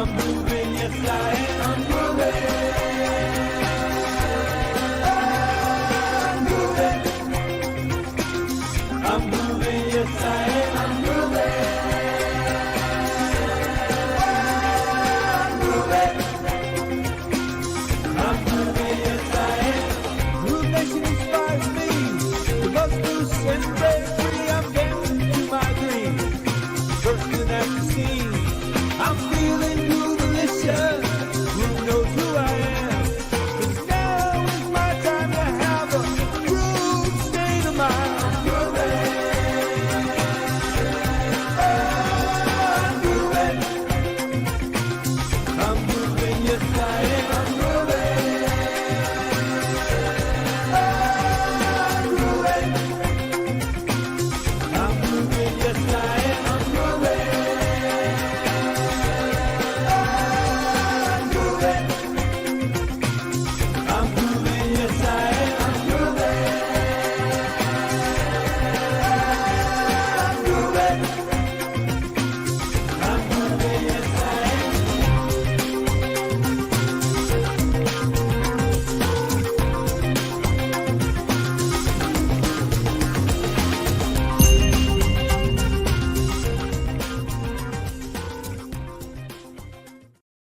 I'm moving, yes I am. I'm moving. I'm moving, yes I am. I'm moving. I'm moving, yes I am. Groove Nation inspires me to bust loose and break free. I'm dancing to my dreams, bursting at the seams. I'm feeling groove-alicious. Groove knows who I am. 'Cause now is my time to have a groove state of mind. I'm grooving. I'm grooving. I'm moving, yes I am. I'm moving. I'm moving. I'm moving, yes I am. I'm moving. I'm moving. I'm moving, yes I am. I'm moving. I'm moving. I'm moving, yes I am.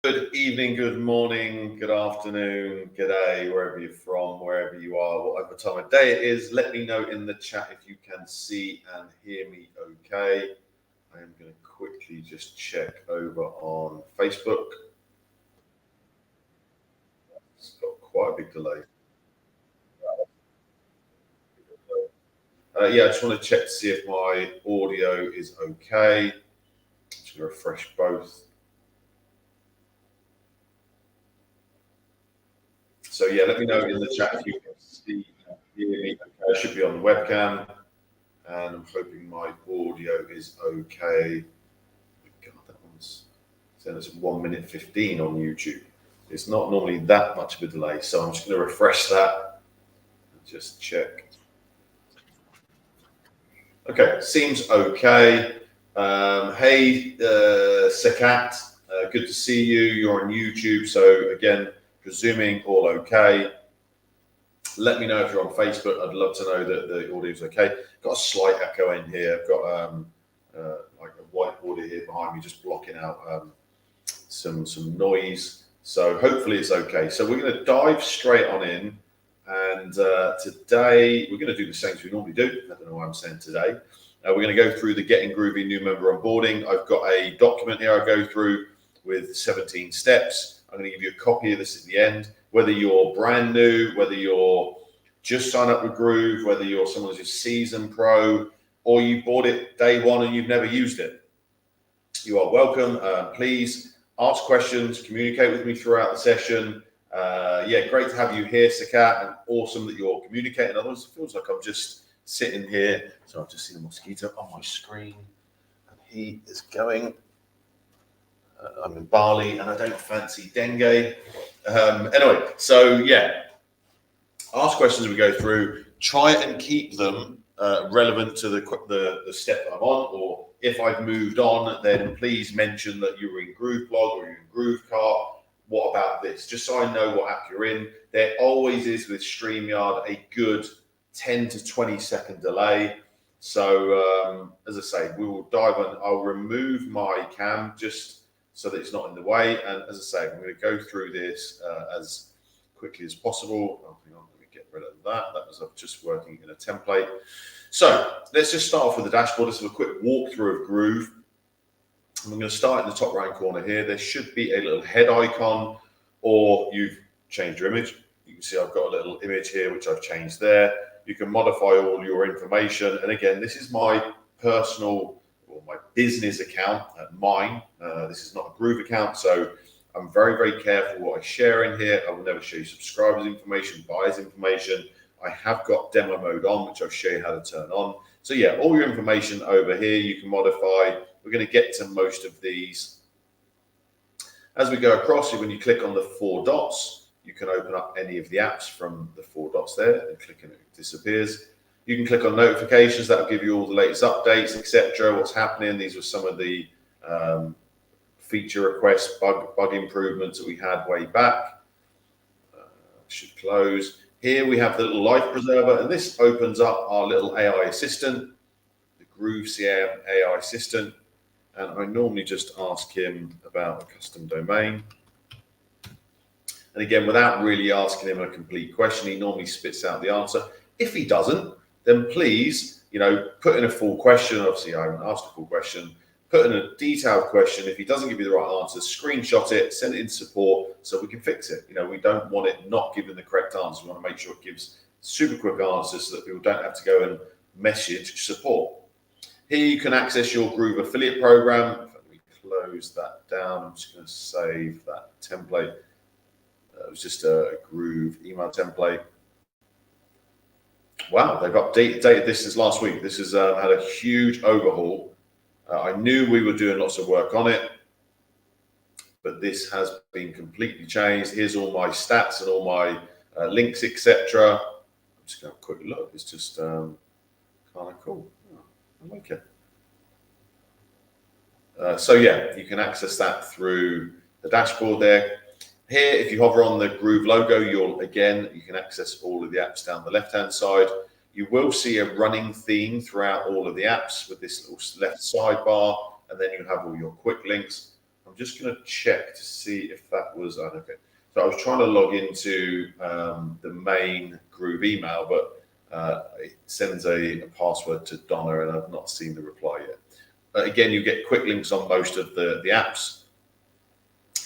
Good evening, good morning, good afternoon, good day, wherever you're from, wherever you are, whatever time of day it is. Let me know in the chat if you can see and hear me okay. I am going to quickly just check over on Facebook. It's got quite a big delay. Yeah, I just want to check to see if my audio is okay. Just going to refresh both. So yeah, let me know in the chat if you can see and hear me. I should be on the webcam, and I'm hoping my audio is okay. God, that one's saying it's 1 minute 15 on YouTube. It's not normally that much of a delay, so I'm just going to refresh that and just check. Okay, seems okay. Hey, Sakat, good to see you. You're on YouTube, so again, presuming all okay. Let me know if you're on Facebook. I'd love to know that the audio is okay. Got a slight echo in here. I've got like a whiteboard here behind me, just blocking out some noise. So hopefully it's okay. So we're going to dive straight on in, and today we're going to do the same as we normally do. I don't know why I'm saying today. We're going to go through the Getting Groovy new member onboarding. I've got a document here I go through with 17 steps. I'm going to give you a copy of this at the end. Whether you're brand new, whether you're just signed up with Groove, whether you're someone who's a seasoned pro, or you bought it day one and you've never used it, you are welcome. Please ask questions, communicate with me throughout the session. Yeah, great to have you here, Sakat, and awesome that you're communicating. Otherwise, it feels like I'm just sitting here. So I've just seen a mosquito on my screen, and he is going. I'm in Bali, and I don't fancy dengue. Anyway, so yeah, ask questions as we go through. Try and keep them relevant to the step that I'm on, or if I've moved on, then please mention that you were in Grooveblog or you're in Groovecart. What about this? Just so I know what app you're in. There always is with StreamYard a good 10 to 20 second delay. So as I say, we will dive on. I'll remove my cam just so that it's not in the way. And as I say, I'm going to go through this as quickly as possible. Oh, hang on, let me get rid of that. That was just working in a template. So let's just start off with the dashboard. Let's have a quick walkthrough of Groove. I'm going to start in the top right corner here. There should be a little head icon, or you've changed your image. You can see I've got a little image here, which I've changed there. You can modify all your information. And again, this is my personal or my business account, mine. This is not a Groove account. So I'm very, very careful what I share in here. I will never show you subscribers information, buyers information. I have got demo mode on, which I'll show you how to turn on. So yeah, all your information over here, you can modify. We're going to get to most of these. As we go across, when you click on the 4 dots, you can open up any of the apps from the 4 dots there, and click and it disappears. You can click on notifications. That will give you all the latest updates, etc. What's happening. These were some of the feature requests, bug improvements that we had way back. Should close. Here we have the little life preserver, and this opens up our little AI assistant, the Groove.cm AI assistant. And I normally just ask him about a custom domain. And again, without really asking him a complete question, he normally spits out the answer. If he doesn't, then please, put in a full question. Obviously, I haven't asked a full question. Put in a detailed question. If he doesn't give you the right answer, screenshot it, send it in support so we can fix it. We don't want it not giving the correct answer. We want to make sure it gives super quick answers so that people don't have to go and message support. Here you can access your Groove affiliate program. Let me close that down. I'm just going to save that template. It was just a Groove email template. Wow, they've updated this since last week. This has had a huge overhaul. I knew we were doing lots of work on it, but this has been completely changed. Here's all my stats and all my links, etc. I'm just going to have a quick look. It's just kind of cool. Oh, I like it. So yeah, you can access that through the dashboard there. Here, if you hover on the Groove logo, you can access all of the apps down the left-hand side. You will see a running theme throughout all of the apps with this little left sidebar, and then you have all your quick links. I'm just going to check to see if that was okay. So I was trying to log into the main Groove email, but it sends a password to Donna, and I've not seen the reply yet. Again, you get quick links on most of the apps.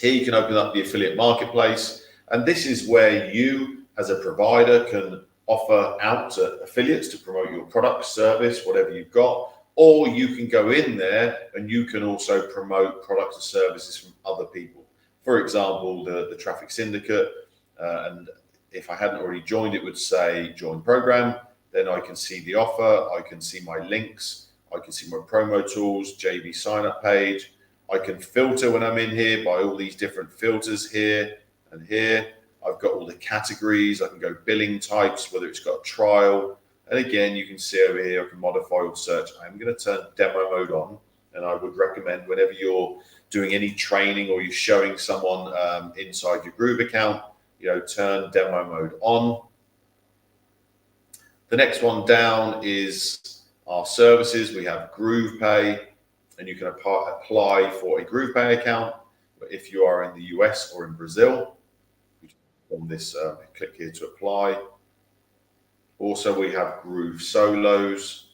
Here you can open up the affiliate marketplace, and this is where you as a provider can offer out to affiliates to promote your product, service, whatever you've got, or you can go in there and you can also promote products and services from other people. For example, the Traffic Syndicate, and if I hadn't already joined, it would say join program. Then I can see the offer, I can see my links, I can see my promo tools, JV sign up page. I can filter when I'm in here by all these different filters here and here. I've got all the categories. I can go billing types, whether it's got a trial. And again, you can see over here, I can modify or search. I'm going to turn demo mode on. And I would recommend whenever you're doing any training or you're showing someone inside your Groove account, turn demo mode on. The next one down is our services. We have Groove Pay. And you can apply for a Groove Pay account if you are in the US or in Brazil. On this, click here to apply. Also, we have Groove Solos.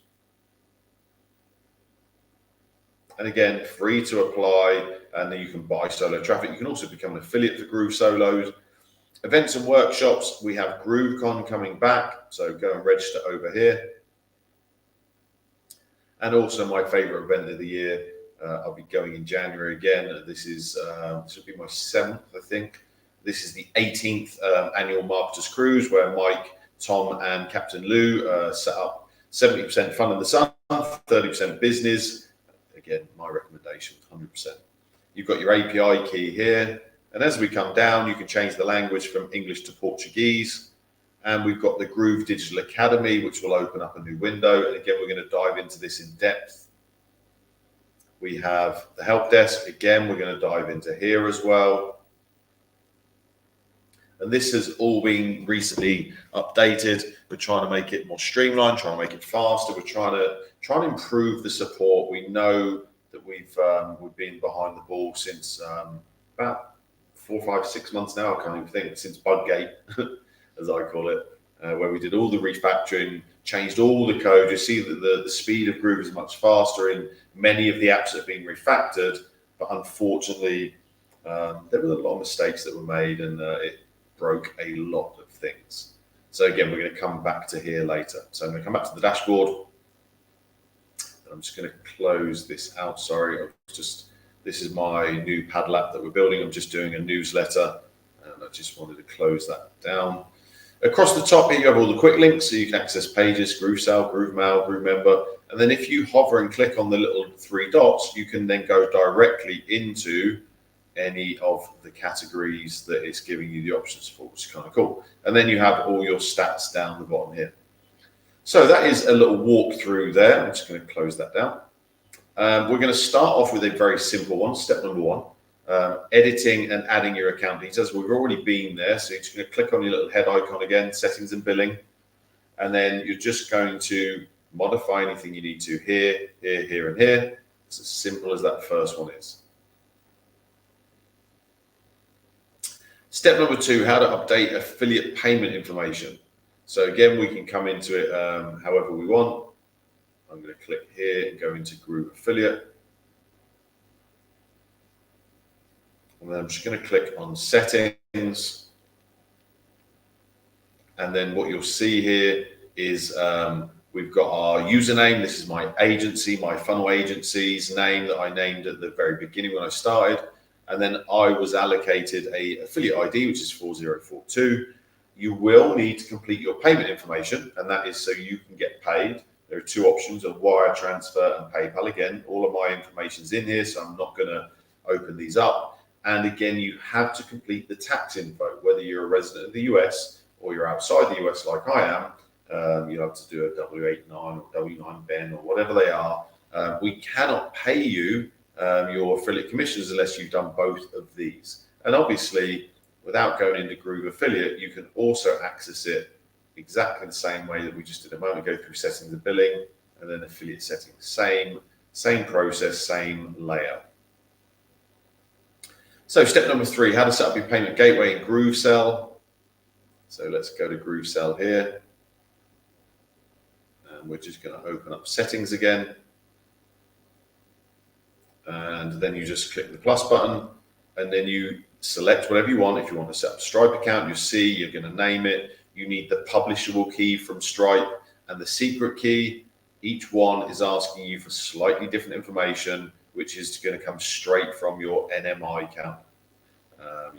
And again, free to apply, and then you can buy solo traffic. You can also become an affiliate for Groove Solos. Events and workshops, we have GrooveCon coming back, so go and register over here. And also my favorite event of the year, I'll be going in January again. This will be my 7th, I think. This is the 18th annual Marketers Cruise, where Mike, Tom, and Captain Lou set up 70% fun in the sun, 30% business. Again, my recommendation, 100%. You've got your API key here. And as we come down, you can change the language from English to Portuguese. And we've got the Groove Digital Academy, which will open up a new window. And again, we're going to dive into this in depth. We have the help desk. Again, we're going to dive into here as well. And this has all been recently updated. We're trying to make it more streamlined, trying to make it faster. We're trying to improve the support. We know that we've been behind the ball since about 4, 5, 6 months now. I can't even think, since Budgate, as I call it, where we did all the refactoring, changed all the code. You see that the speed of Groove is much faster in many of the apps that have been refactored, but unfortunately, there were a lot of mistakes that were made, and it broke a lot of things. So again, we're going to come back to here later. So I'm going to come back to the dashboard. I'm just going to close this out. Sorry, this is my new Paddle app that we're building. I'm just doing a newsletter, and I just wanted to close that down. Across the top here, you have all the quick links, so you can access pages, GrooveSell, GrooveMail, GrooveMember. And then if you hover and click on the little 3 dots, you can then go directly into any of the categories that it's giving you the options for, which is kind of cool. And then you have all your stats down the bottom here. So that is a little walkthrough there. I'm just going to close that down. We're going to start off with a very simple one. Step number 1. editing and adding your account details. We've already been there, so you're just going to click on your little head icon again, settings and billing, and then you're just going to modify anything you need to here, here, here, and here. It's as simple as that first one is. Step number 2, how to update affiliate payment information. So again, we can come into it however we want. I'm going to click here and go into Groove Affiliate. And then I'm just going to click on settings. And then what you'll see here is we've got our username. This is my agency, my funnel agency's name that I named at the very beginning when I started. And then I was allocated a affiliate ID, which is 4042. You will need to complete your payment information, and that is so you can get paid. There are 2 options, a wire transfer and PayPal. Again, all of my information's in here, so I'm not going to open these up. And again, you have to complete the tax info, whether you're a resident of the US or you're outside the US like I am. You have to do a W-89 or W-9 or whatever they are. We cannot pay you your affiliate commissions unless you've done both of these. And obviously, without going into Groove Affiliate, you can also access it exactly the same way that we just did a moment ago through settings and billing, and then affiliate settings. Same process, same layout. So step number 3, how to set up your payment gateway in GrooveSell. So let's go to GrooveSell here. And we're just going to open up settings again. And then you just click the plus button, and then you select whatever you want. If you want to set up a Stripe account, you'll see you're going to name it. You need the publishable key from Stripe and the secret key. Each one is asking you for slightly different information, which is going to come straight from your NMI account,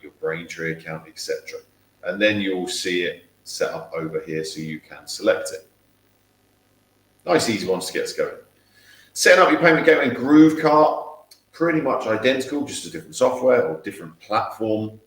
your Braintree account, etc. And then you'll see it set up over here so you can select it. Nice, easy ones to get us going. Setting up your payment gateway in GrooveCart. Pretty much identical, just a different software or different platform.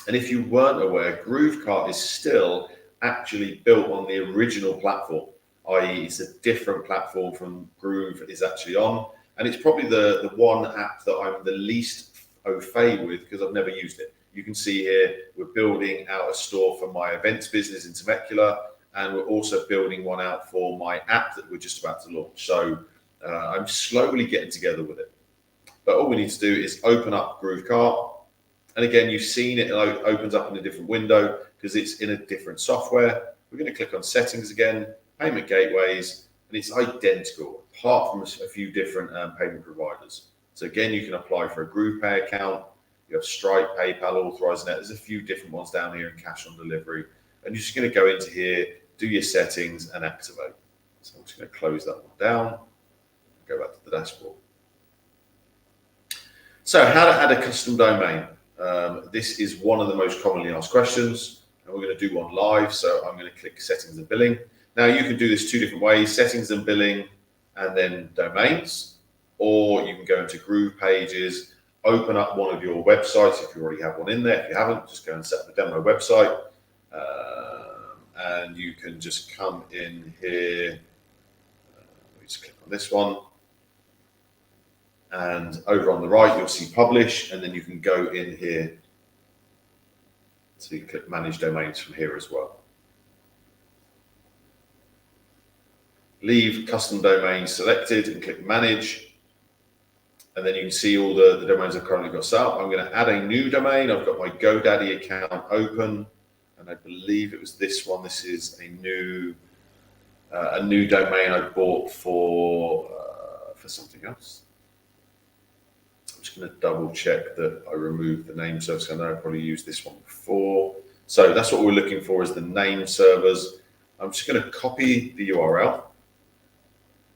And if you weren't aware, GrooveCart is still actually built on the original platform, i.e. it's a different platform from Groove is actually on. And it's probably the one app that I'm the least au fait with because I've never used it. You can see here, we're building out a store for my events business in Temecula, and we're also building one out for my app that we're just about to launch. So I'm slowly getting together with it. But all we need to do is open up GrooveCart. And again, you've seen it opens up in a different window because it's in a different software. We're going to click on settings again, payment gateways, and it's identical apart from a few different payment providers. So again, you can apply for a GroovePay account. You have Stripe, PayPal, AuthorizeNet. There's a few different ones down here in cash on delivery. And you're just going to go into here, do your settings and activate. So I'm just going to close that one down, go back to the dashboard. So how to add a custom domain. This is one of the most commonly asked questions, and we're going to do one live. So I'm going to click settings and billing. Now you can do this 2 different ways, settings and billing, and then domains, or you can go into Groove pages, open up one of your websites if you already have one in there. If you haven't, just go and set up a demo website, and you can just come in here. Let me just click on this one. And over on the right, you'll see publish, and then you can go in here. So you can click manage domains from here as well. Leave custom domain selected and click manage. And then you can see all the domains I've currently got set up. I'm going to add a new domain. I've got my GoDaddy account open, and I believe it was this one. This is a new domain I bought for something else. Just going to double check that I removed the name servers. I know I probably used this one before. So that's what we're looking for is the name servers. I'm just going to copy the URL.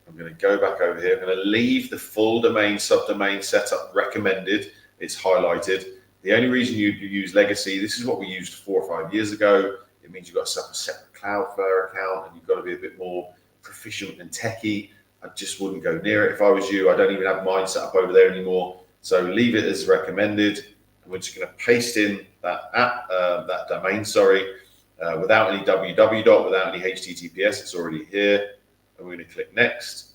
I'm going to go back over here. I'm going to leave the full domain, subdomain setup recommended. It's highlighted. The only reason you use legacy, this is what we used 4 or 5 years ago. It means you've got to set up a separate Cloudflare account and you've got to be a bit more proficient and techie. I just wouldn't go near it. If I was you, I don't even have mine set up over there anymore. So leave it as recommended. And we're just going to paste in that domain, without any www, without any HTTPS. It's already here. And we're going to click next.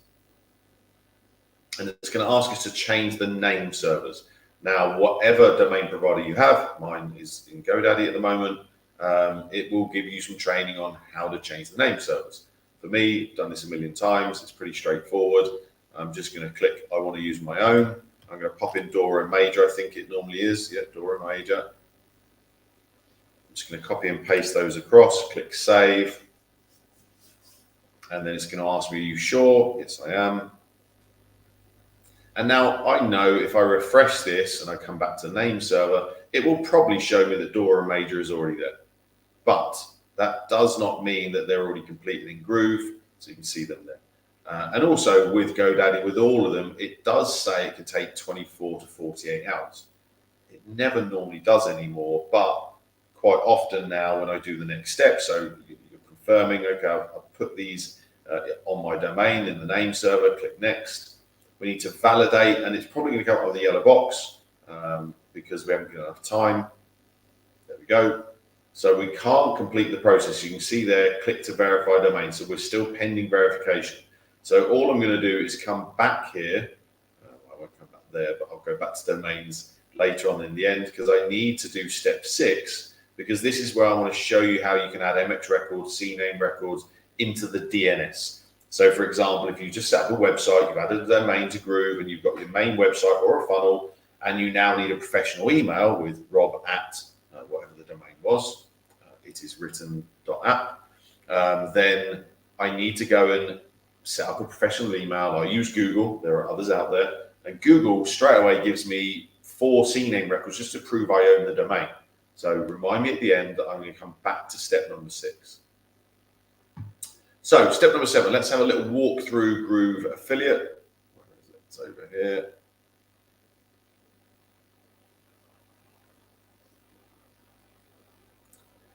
And it's going to ask us to change the name servers. Now, whatever domain provider you have, mine is in GoDaddy at the moment, it will give you some training on how to change the name servers. For me, I've done this a million times. It's pretty straightforward. I'm just going to click, I want to use my own. I'm going to pop in Dora and Major, I think it normally is. Yeah, Dora and Major. I'm just going to copy and paste those across, click Save. And then it's going to ask me, are you sure? Yes, I am. And now I know if I refresh this and I come back to name server, it will probably show me that Dora and Major is already there. But that does not mean that they're already completed in Groove, so you can see them there. And also with GoDaddy, with all of them, it does say it can take 24 to 48 hours. It never normally does anymore, but quite often now when I do the next step, so you're confirming, okay, I'll put these on my domain in the name server, click next. We need to validate, and it's probably going to come up with a yellow box because we haven't got enough time. There we go. So we can't complete the process. You can see there, click to verify domain. So we're still pending verification. So all I'm going to do is come back here. I won't come back there, but I'll go back to domains later on in the end because I need to do step 6 because this is where I want to show you how you can add MX records, CNAME records into the DNS. So for example, if you just set up a website, you've added a domain to Groove and you've got your main website or a funnel, and you now need a professional email with rob at whatever the domain was, it is written.app, then I need to go and set up a professional email. I use Google, there are others out there, and Google straight away gives me 4 CNAME records just to prove I own the domain. So remind me at the end that I'm going to come back to step number 6. So step number 7, let's have a little walk through Groove Affiliate. Where is it? It's over here.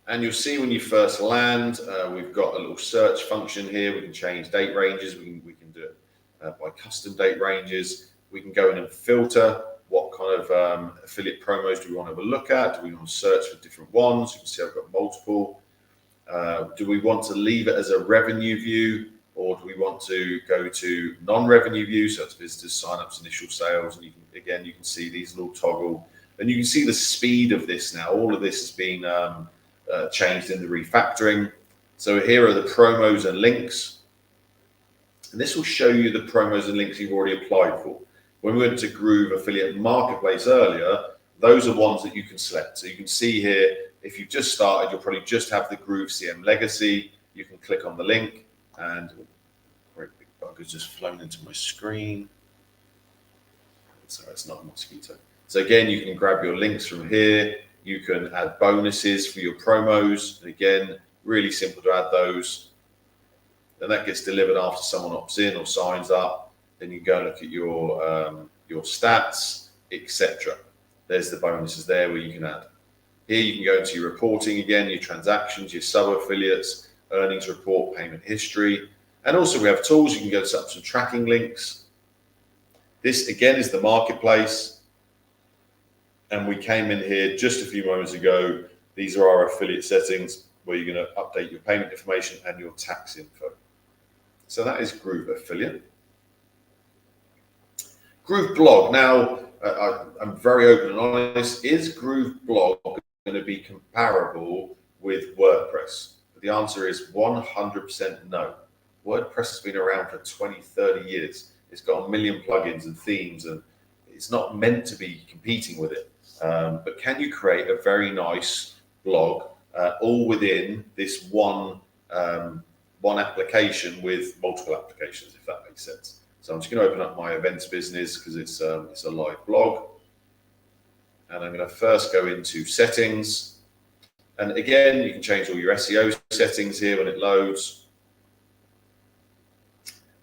And you'll see when you first land, we've got a little search function here. We can change date ranges. We can do it by custom date ranges. We can go in and filter what kind of affiliate promos do we want to have a look at. Do we want to search for different ones? You can see I've got multiple. Do we want to leave it as a revenue view, or do we want to go to non-revenue view? So it's visitors, signups, initial sales. And you can see these little toggle, and you can see the speed of this now. All of this has been changed in the refactoring. So here are the promos and links, and this will show you the promos and links you've already applied for. When we went to Groove Affiliate Marketplace earlier, those are ones that you can select. So you can see here, if you've just started, you'll probably just have the Groove.cm legacy. You can click on the link, and great big bug has just flown into my screen. So it's not a mosquito. So again, you can grab your links from here. You can add bonuses for your promos. And again, really simple to add those. Then that gets delivered after someone opts in or signs up. Then you go and look at your stats, etc. There's the bonuses there where you can add. Here you can go into your reporting again, your transactions, your sub-affiliates, earnings report, payment history. And also we have tools. You can go set up some tracking links. This again is the marketplace. And we came in here just a few moments ago. These are our affiliate settings where you're going to update your payment information and your tax info. So that is Groove Affiliate. Groove Blog. Now, I'm very open and honest. Is Groove Blog going to be comparable with WordPress? The answer is 100% no. WordPress has been around for 20, 30 years. It's got a million plugins and themes, and it's not meant to be competing with it. But can you create a very nice blog all within this one application with multiple applications, if that makes sense? So I'm just going to open up my events business because it's a live blog. And I'm going to first go into settings. And again, you can change all your SEO settings here when it loads.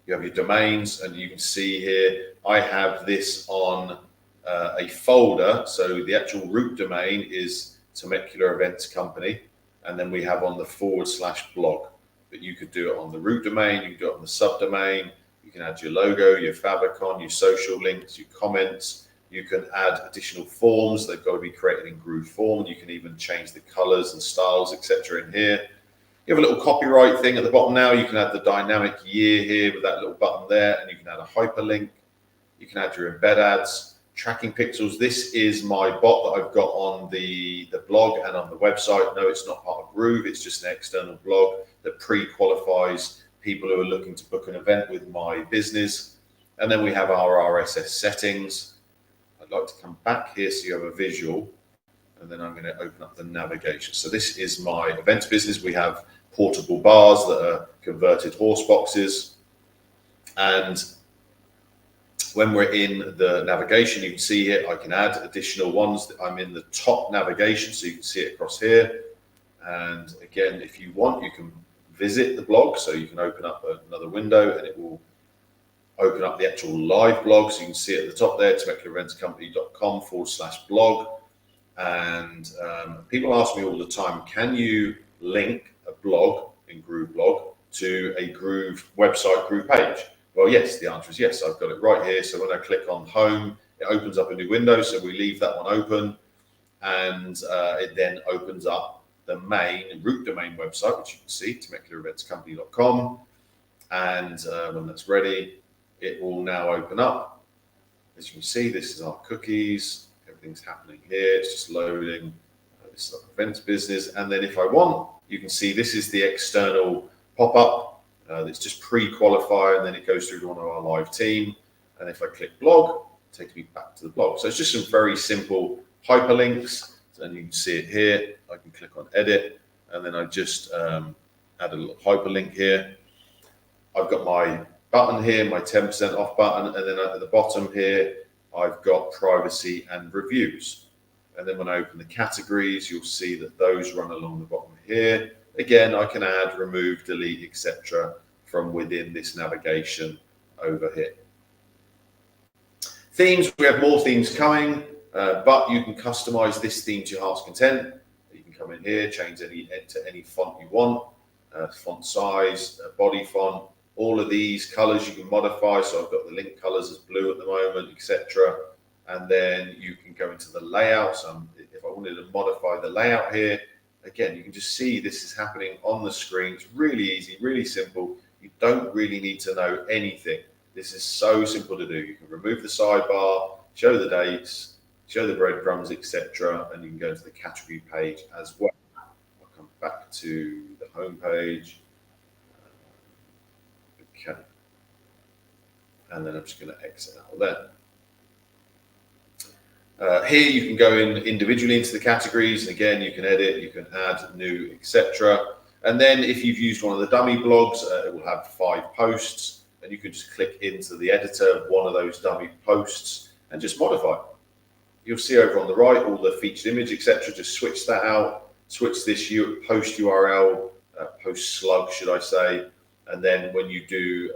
You have your domains, and you can see here, I have this on a folder. So the actual root domain is Temecula Events Company. And then we have on the /blog. But you could do it on the root domain, you can do it on the subdomain. You can add your logo, your favicon, your social links, your comments. You can add additional forms. They've got to be created in Groove form. You can even change the colors and styles, etc. in here. You have a little copyright thing at the bottom now. You can add the dynamic year here with that little button there, and you can add a hyperlink. You can add your embed ads. tracking pixels. This is my bot that I've got on the blog and on the website. No, it's not part of Groove. It's just an external blog that pre-qualifies people who are looking to book an event with my business. And then we have our RSS settings. I'd like to come back here so you have a visual, and then I'm going to open up the navigation. So this is my events business. We have portable bars that are converted horse boxes. And when we're in the navigation, you can see here, I can add additional ones. I'm in the top navigation, so you can see it across here. And again, if you want, you can visit the blog. So you can open up another window and it will open up the actual live blog. So you can see it at the top there, temeculaeventscompany.com/blog. And people ask me all the time, can you link a blog in Groove blog to a Groove website, Groove page? Well, yes, the answer is yes. I've got it right here. So when I click on home, it opens up a new window. So we leave that one open, and it then opens up the main root domain website, which you can see, temeculaeventscompany.com. And when that's ready, it will now open up. As you can see, this is our cookies. Everything's happening here. It's just loading. This is our events business. And then if I want, you can see this is the external pop-up. It's just pre-qualified, and then it goes through to one of our live team. And if I click blog, it takes me back to the blog. So it's just some very simple hyperlinks. And you can see it here. I can click on edit, and then I just add a little hyperlink here. I've got my button here, my 10% off button, and then at the bottom here, I've got privacy and reviews. And then when I open the categories, you'll see that those run along the bottom here. Again, I can add, remove, delete, etc. from within this navigation over here. Themes, we have more themes coming, but you can customize this theme to your heart's content. You can come in here, change to any font you want, font size, body font, all of these colors you can modify. So I've got the link colors as blue at the moment, etc. And then you can go into the layout. So if I wanted to modify the layout here, again, you can just see this is happening on the screen. It's really easy, really simple. You don't really need to know anything. This is so simple to do. You can remove the sidebar, show the dates, show the breadcrumbs, etc. And you can go to the category page as well. I'll come back to the home page. Okay. And then I'm just going to exit out of there. Here you can go in individually into the categories, and again you can edit, you can add new, etc. And then if you've used one of the dummy blogs, it will have 5 posts, and you can just click into the editor of one of those dummy posts and just modify. You'll see over on the right all the featured image, etc. Just switch that out, switch this post URL, post slug should I say, and then when you do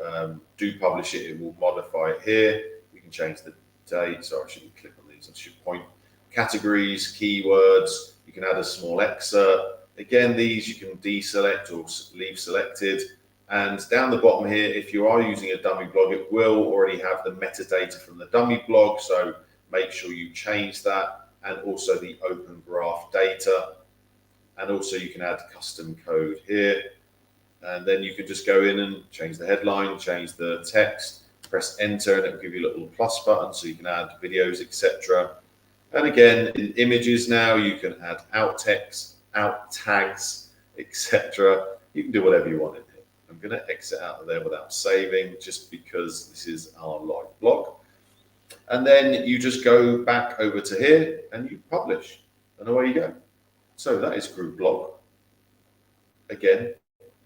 publish it, it will modify it here. You can change the date, so I shouldn't click on these, I should point. Categories, keywords, you can add a small excerpt. Again, these you can deselect or leave selected. And down the bottom here, if you are using a dummy blog, it will already have the metadata from the dummy blog, so make sure you change that, and also the open graph data. And also you can add custom code here. And then you can just go in and change the headline, change the text, press enter, and it will give you a little plus button so you can add videos, etc. And again, in images now, you can add out text, out tags, etc. You can do whatever you want in here. I'm going to exit out of there without saving, just because this is our live blog. And then you just go back over to here and you publish, and away you go. So that is Groove blog. Again,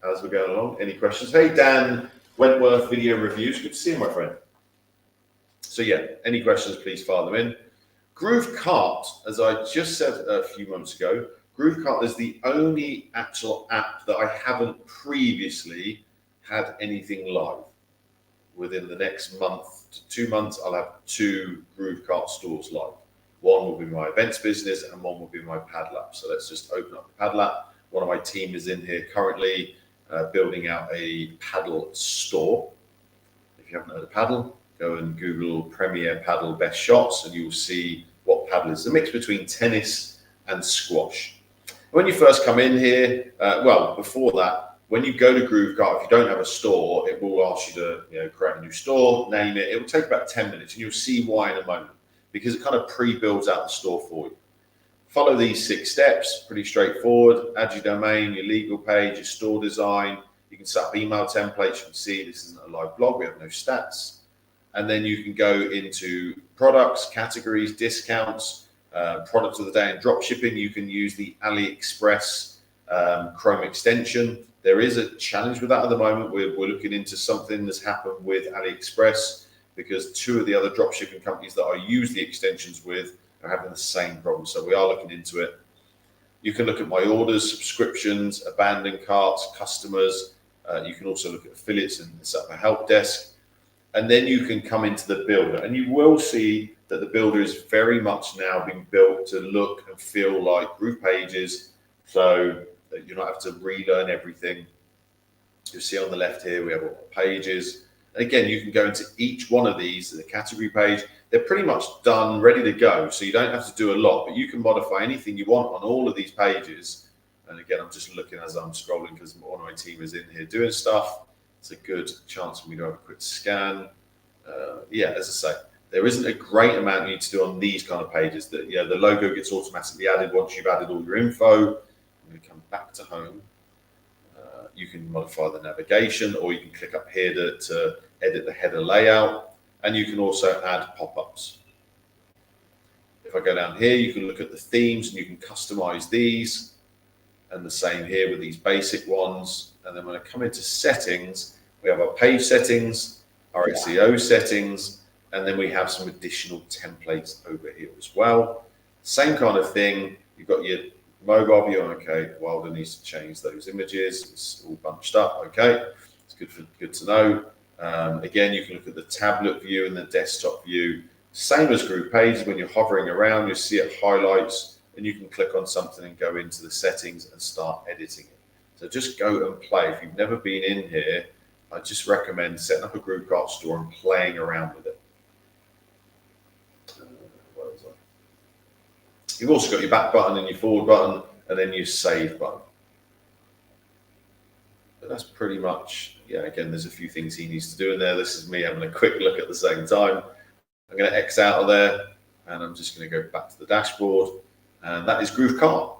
as we're going along, any questions? Hey, Dan Wentworth, video reviews. Good to see you, my friend. So yeah, any questions, please fire them in. GrooveCart, as I just said a few months ago, GrooveCart is the only actual app that I haven't previously had anything live. Within the next month to 2 months, I'll have 2 GrooveCart stores live. One will be my events business and one will be my pad lab. So let's just open up the pad lab. One of my team is in here currently building out a paddle store. If you haven't heard of paddle, go and Google Premier Paddle Best Shots and you'll see what paddle is. The mix between tennis and squash. When you first come in here, well, before that, when you go to GrooveCart, if you don't have a store, it will ask you to create a new store, name it. It will take about 10 minutes and you'll see why in a moment. because it kind of pre-builds out the store for you. Follow these 6 steps, pretty straightforward. Add your domain, your legal page, your store design. You can set up email templates. You can see this isn't a live blog, we have no stats. And then you can go into products, categories, discounts, products of the day and drop shipping. You can use the AliExpress Chrome extension. There is a challenge with that at the moment. We're looking into something that's happened with AliExpress because 2 of the other drop shipping companies that I use the extensions with are having the same problem. So we are looking into it. You can look at my orders, subscriptions, abandoned carts, customers. You can also look at affiliates and set up a help desk. And then you can come into the builder, and you will see that the builder is very much now being built to look and feel like Groove pages, so that you don't have to relearn everything. You'll see on the left here we have all the pages. And again, you can go into each one of these, the category page. They're pretty much done, ready to go, so you don't have to do a lot, but you can modify anything you want on all of these pages. And again, I'm just looking as I'm scrolling because one of my team is in here doing stuff. It's a good chance for me to have a quick scan. Yeah, as I say, there isn't a great amount you need to do on these kind of pages. That the logo gets automatically added once you've added all your info. I'm going to come back to home. You can modify the navigation, or you can click up here to edit the header layout, and you can also add pop-ups. If I go down here, you can look at the themes and you can customize these, and the same here with these basic ones. And then when I come into settings, we have our page settings, our SEO settings, and then we have some additional templates over here as well. Same kind of thing. You've got your mobile view. Okay, Wilder needs to change those images. It's all bunched up. Okay, it's good to know. Again, you can look at the tablet view and the desktop view. Same as Groove pages. When you're hovering around, you'll see it highlights, and you can click on something and go into the settings and start editing it. So just go and play. If you've never been in here, I just recommend setting up a Groove cart store and playing around with it. You've also got your back button and your forward button, and then your save button. But that's pretty much, again, there's a few things he needs to do in there. This is me having a quick look at the same time. I'm going to X out of there, and I'm just going to go back to the dashboard, and that is Groove cart.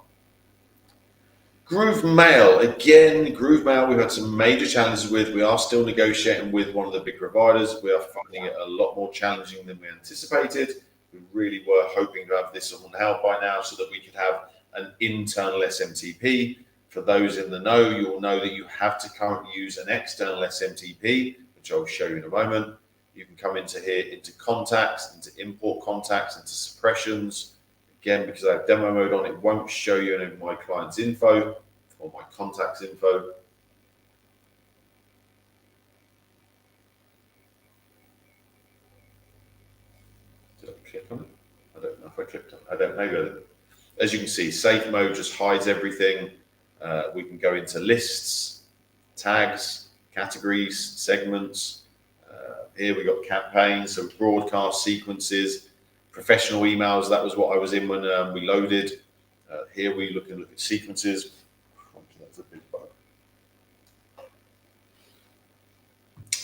Groove Mail, again, Groove Mail we've had some major challenges with. We are still negotiating with one of the big providers. We are finding it a lot more challenging than we anticipated. We really were hoping to have this on now by now so that we could have an internal SMTP. For those in the know, you will know that you have to currently use an external SMTP, which I'll show you in a moment. You can come into here, into contacts, into import contacts, into suppressions. Again, because I have demo mode on, it won't show you any of my clients' info or my contacts info. Did I click on it? I don't know if I clicked on it. I don't know. As you can see, safe mode just hides everything. We can go into lists, tags, categories, segments. Here we got campaigns, so broadcast sequences. Professional emails, that was what I was in when we loaded. Here we look at sequences. That's a big bug.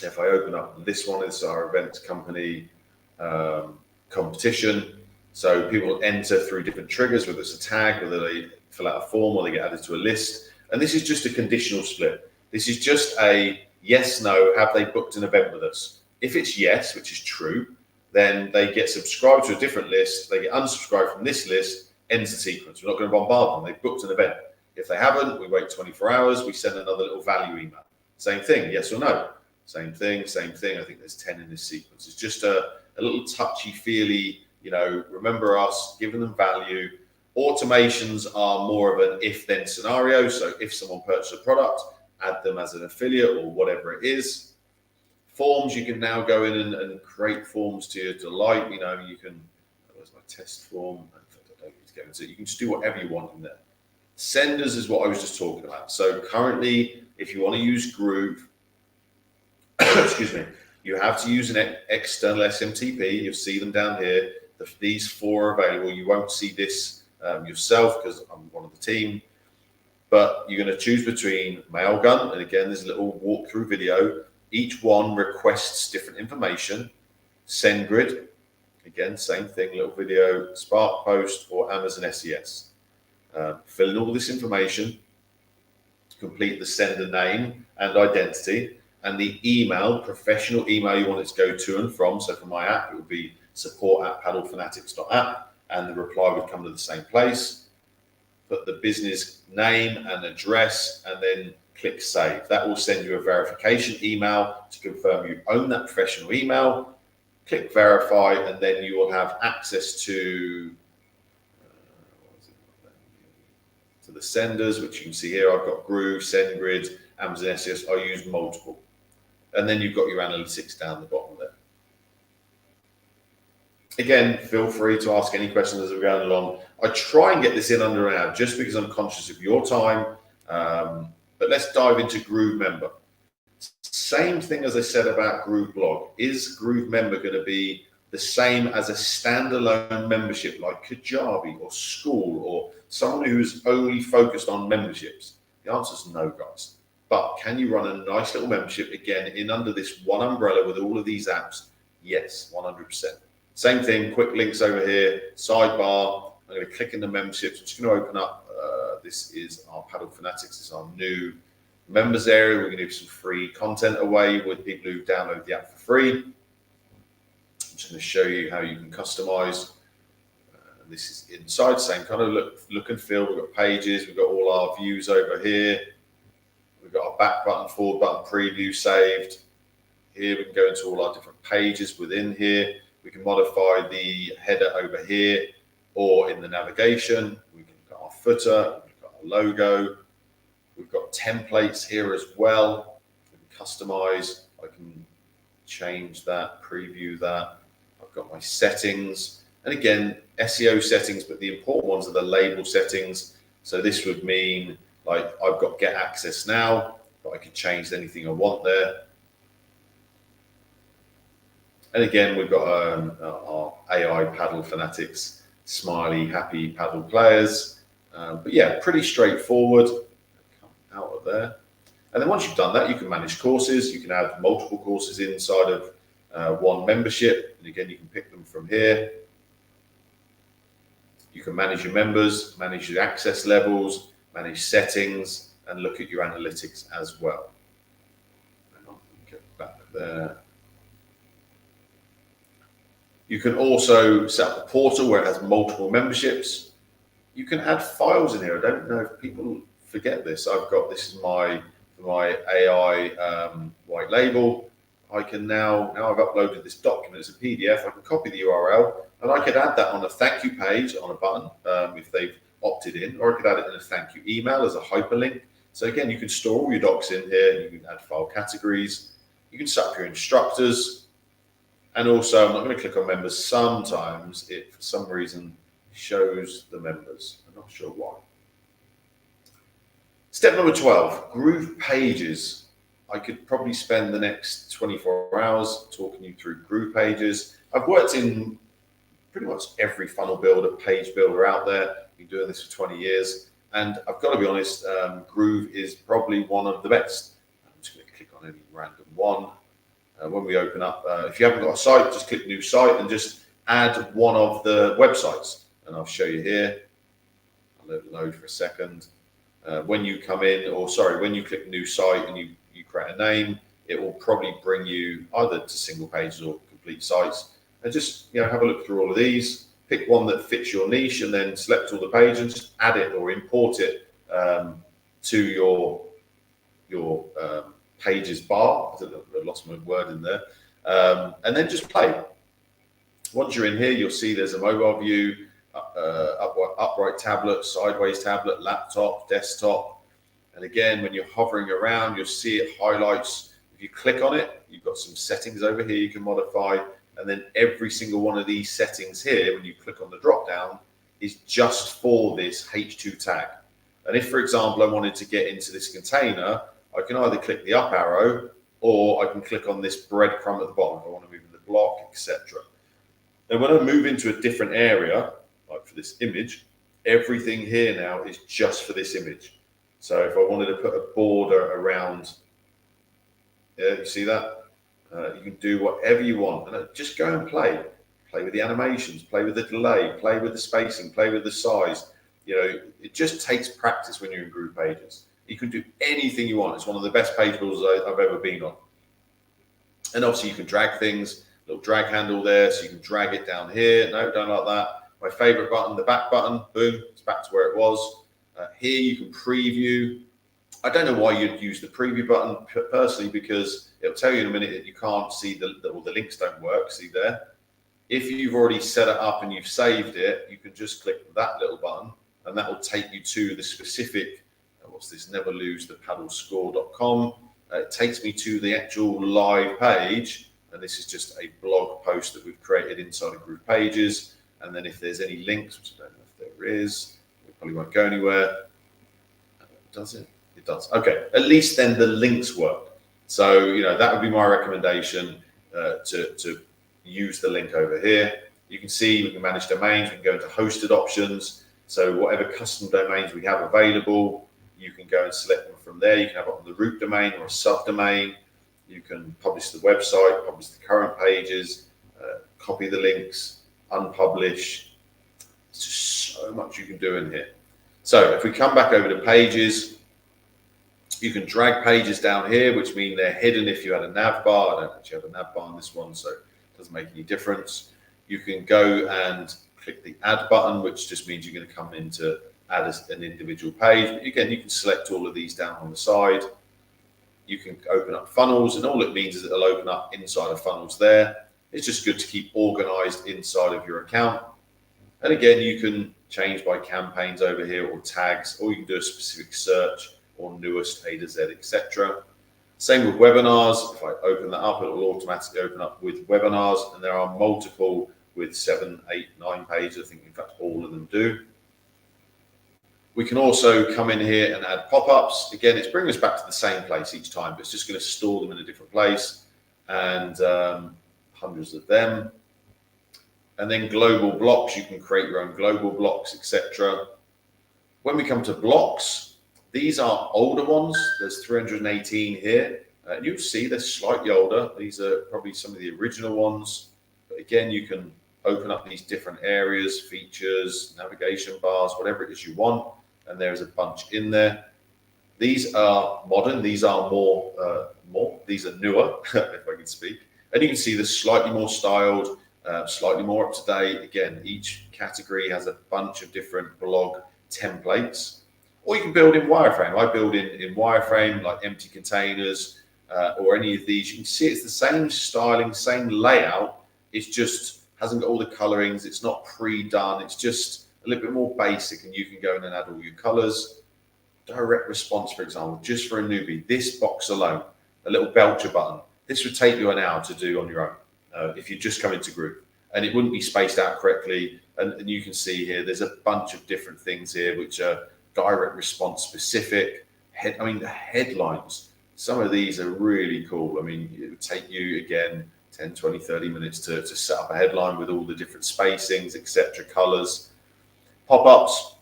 If I open up this one, it's our events company competition. So people enter through different triggers, whether it's a tag, whether they fill out a form, or they get added to a list. And this is just a conditional split. This is just a yes, no, have they booked an event with us? If it's yes, which is true, then they get subscribed to a different list, they get unsubscribed from this list, ends the sequence. We're not going to bombard them. They've booked an event. If they haven't, we wait 24 hours, we send another little value email. Same thing, yes or no. Same thing, same thing. I think there's 10 in this sequence. It's just a little touchy-feely, remember us, giving them value. Automations are more of an if-then scenario. So if someone purchases a product, add them as an affiliate or whatever it is. Forms, you can now go in and create forms to your delight. You can, where's my test form? I don't need to go into it. You can just do whatever you want in there. Senders is what I was just talking about. So currently, if you want to use Groove, excuse me, you have to use an external SMTP. You'll see them down here. These 4 are available. You won't see this yourself because I'm one of the team. But you're going to choose between Mailgun, and again, there's a little walkthrough video. Each one requests different information. SendGrid, Again, same thing, little video, Spark post or Amazon SES. Fill in all this information, complete the sender name and identity, and the email, professional email you want it to go to and from. So for my app, it would be support@paddlefanatics.app, and the reply would come to the same place. Put the business name and address, and then click save. That will send you a verification email to confirm you own that professional email. Click verify, and then you will have access to the senders, which you can see here. I've got Groove, SendGrid, Amazon SES. I use multiple. And then you've got your analytics down the bottom there. Again, feel free to ask any questions as we're going along. I try and get this in under an hour just because I'm conscious of your time. But let's dive into Groove Member. Same thing as I said about Groove Blog. Is Groove Member going to be the same as a standalone membership like Kajabi or School or someone who's only focused on memberships? The answer is no, guys. But can you run a nice little membership again in under this one umbrella with all of these apps? Yes, 100%. Same thing, quick links over here, sidebar. I'm going to click into memberships. I'm just going to open up, this is our Paddle Fanatics, this is our new members area. We're going to give some free content away with people who download the app for free. I'm just going to show you how you can customize. This is inside, same kind of look and feel. We've got pages, we've got all our views over here. We've got our back button, forward button, preview saved. Here we can go into all our different pages within here. We can modify the header over here or in the navigation. We can got our footer, we've got our logo. We've got templates here as well. We can customize. I can change that, preview that. I've got my settings. And again, SEO settings, but the important ones are the label settings. So this would mean like I've got get access now, but I can change anything I want there. And again, we've got our AI Paddle Fanatics, smiley, happy paddle players. But yeah, pretty straightforward. Come out of there. And then once you've done that, you can manage courses. You can add multiple courses inside of one membership. And again, you can pick them from here. You can manage your members, manage your access levels, manage settings, and look at your analytics as well. Hang on, get back there. You can also set up a portal where it has multiple memberships. You can add files in here. I don't know if people forget this. I've got, this is my AI white label. I can now I've uploaded this document as a PDF. I can copy the URL and I could add that on a thank you page on a button if they've opted in, or I could add it in a thank you email as a hyperlink. So again, you can store all your docs in here. You can add file categories. You can set up your instructors. And also, I'm not going to click on members. Sometimes it, for some reason, shows the members. I'm not sure why. Step number 12, Groove pages. I could probably spend the next 24 hours talking you through Groove pages. I've worked in pretty much every funnel builder, page builder out there. Been doing this for 20 years. And I've got to be honest, Groove is probably one of the best. I'm just going to click on any random one. When we open up, if you haven't got a site, just click new site and just add one of the websites. And I'll show you here. I'll let it load for a second. When you come in, or sorry, when you click new site and you create a name, it will probably bring you either to single pages or complete sites. And just have a look through all of these. Pick one that fits your niche, and then select all the pages and just add it or import it to your pages bar. I lost my word in there. And then just play. Once you're in here, you'll see there's a mobile view, upright tablet, sideways tablet, laptop, desktop. And again, when you're hovering around, you'll see it highlights. If you click on it, you've got some settings over here you can modify. And then every single one of these settings here, when you click on the drop down, is just for this H2 tag. And if, for example, I wanted to get into this container, I can either click the up arrow or I can click on this breadcrumb at the bottom if I want to move in the block, etc. And when I move into a different area, like for this image, everything here now is just for this image. So if I wanted to put a border around, yeah, you see that? You can do whatever you want. And just go and play. play with the animations, play with the delay, play with the spacing, play with the size. You know, it just takes practice when you're in Groove pages. You can do anything you want. It's one of the best page builders I've ever been on. And obviously you can drag things, little drag handle there, so you can drag it down here. No, don't like that. My favorite button, the back button, boom, it's back to where it was. Here you can preview. I don't know why you'd use the preview button personally, because it'll tell you in a minute that you can't see all the links don't work. See there? If you've already set it up and you've saved it, you can just click that little button and that will take you to the specific, what's this, neverlosethepaddlescore.com. It takes me to the actual live page, and this is just a blog post that we've created inside of Groove Pages. And then if there's any links, which I don't know if there is, it probably won't go anywhere. Does it? It does. Okay, at least then the links work. So, you know, that would be my recommendation, to use the link over here. You can see we can manage domains, we can go into hosted options. So whatever custom domains we have available, you can go and select them from there. You can have it on the root domain or a subdomain. You can publish the website, publish the current pages, copy the links, unpublish. It's just so much you can do in here. So if we come back over to pages, you can drag pages down here, which mean they're hidden if you had a nav bar. I don't actually have a nav bar on this one, so it doesn't make any difference. You can go and click the add button, which just means you're going to come in to add an individual page. But again, you can select all of these down on the side. You can open up funnels, and all it means is it'll open up inside of funnels there. It's just good to keep organized inside of your account. And again, you can change by campaigns over here or tags, or you can do a specific search or newest A to Z, etc. Same with webinars. If I open that up, it will automatically open up with webinars, and there are multiple with 7, 8, 9 pages. I think in fact all of them do. We can also come in here and add pop-ups. Again, it's bringing us back to the same place each time, but it's just going to store them in a different place, and hundreds of them. And then global blocks, you can create your own global blocks, etc. When we come to blocks, these are older ones. There's 318 here. You'll see they're slightly older. These are probably some of the original ones. But again, you can open up these different areas, features, navigation bars, whatever it is you want. And there's a bunch in there. These are modern. These are these are newer, if I can speak. And you can see they're slightly more styled, slightly more up to date. Again, each category has a bunch of different blog templates. Or you can build in wireframe. I build in wireframe, like empty containers, or any of these. You can see it's the same styling, same layout. It's just hasn't got all the colorings. It's not pre-done. It's just a little bit more basic, and you can go in and add all your colors. Direct response, for example, just for a newbie, this box alone, a little belcher button. This would take you an hour to do on your own if you just come into Groove, and it wouldn't be spaced out correctly. And you can see here, there's a bunch of different things here which are direct response specific. The headlines, some of these are really cool. I mean, it would take you, again, 10, 20, 30 minutes to set up a headline with all the different spacings, etc., colors. Pop-ups,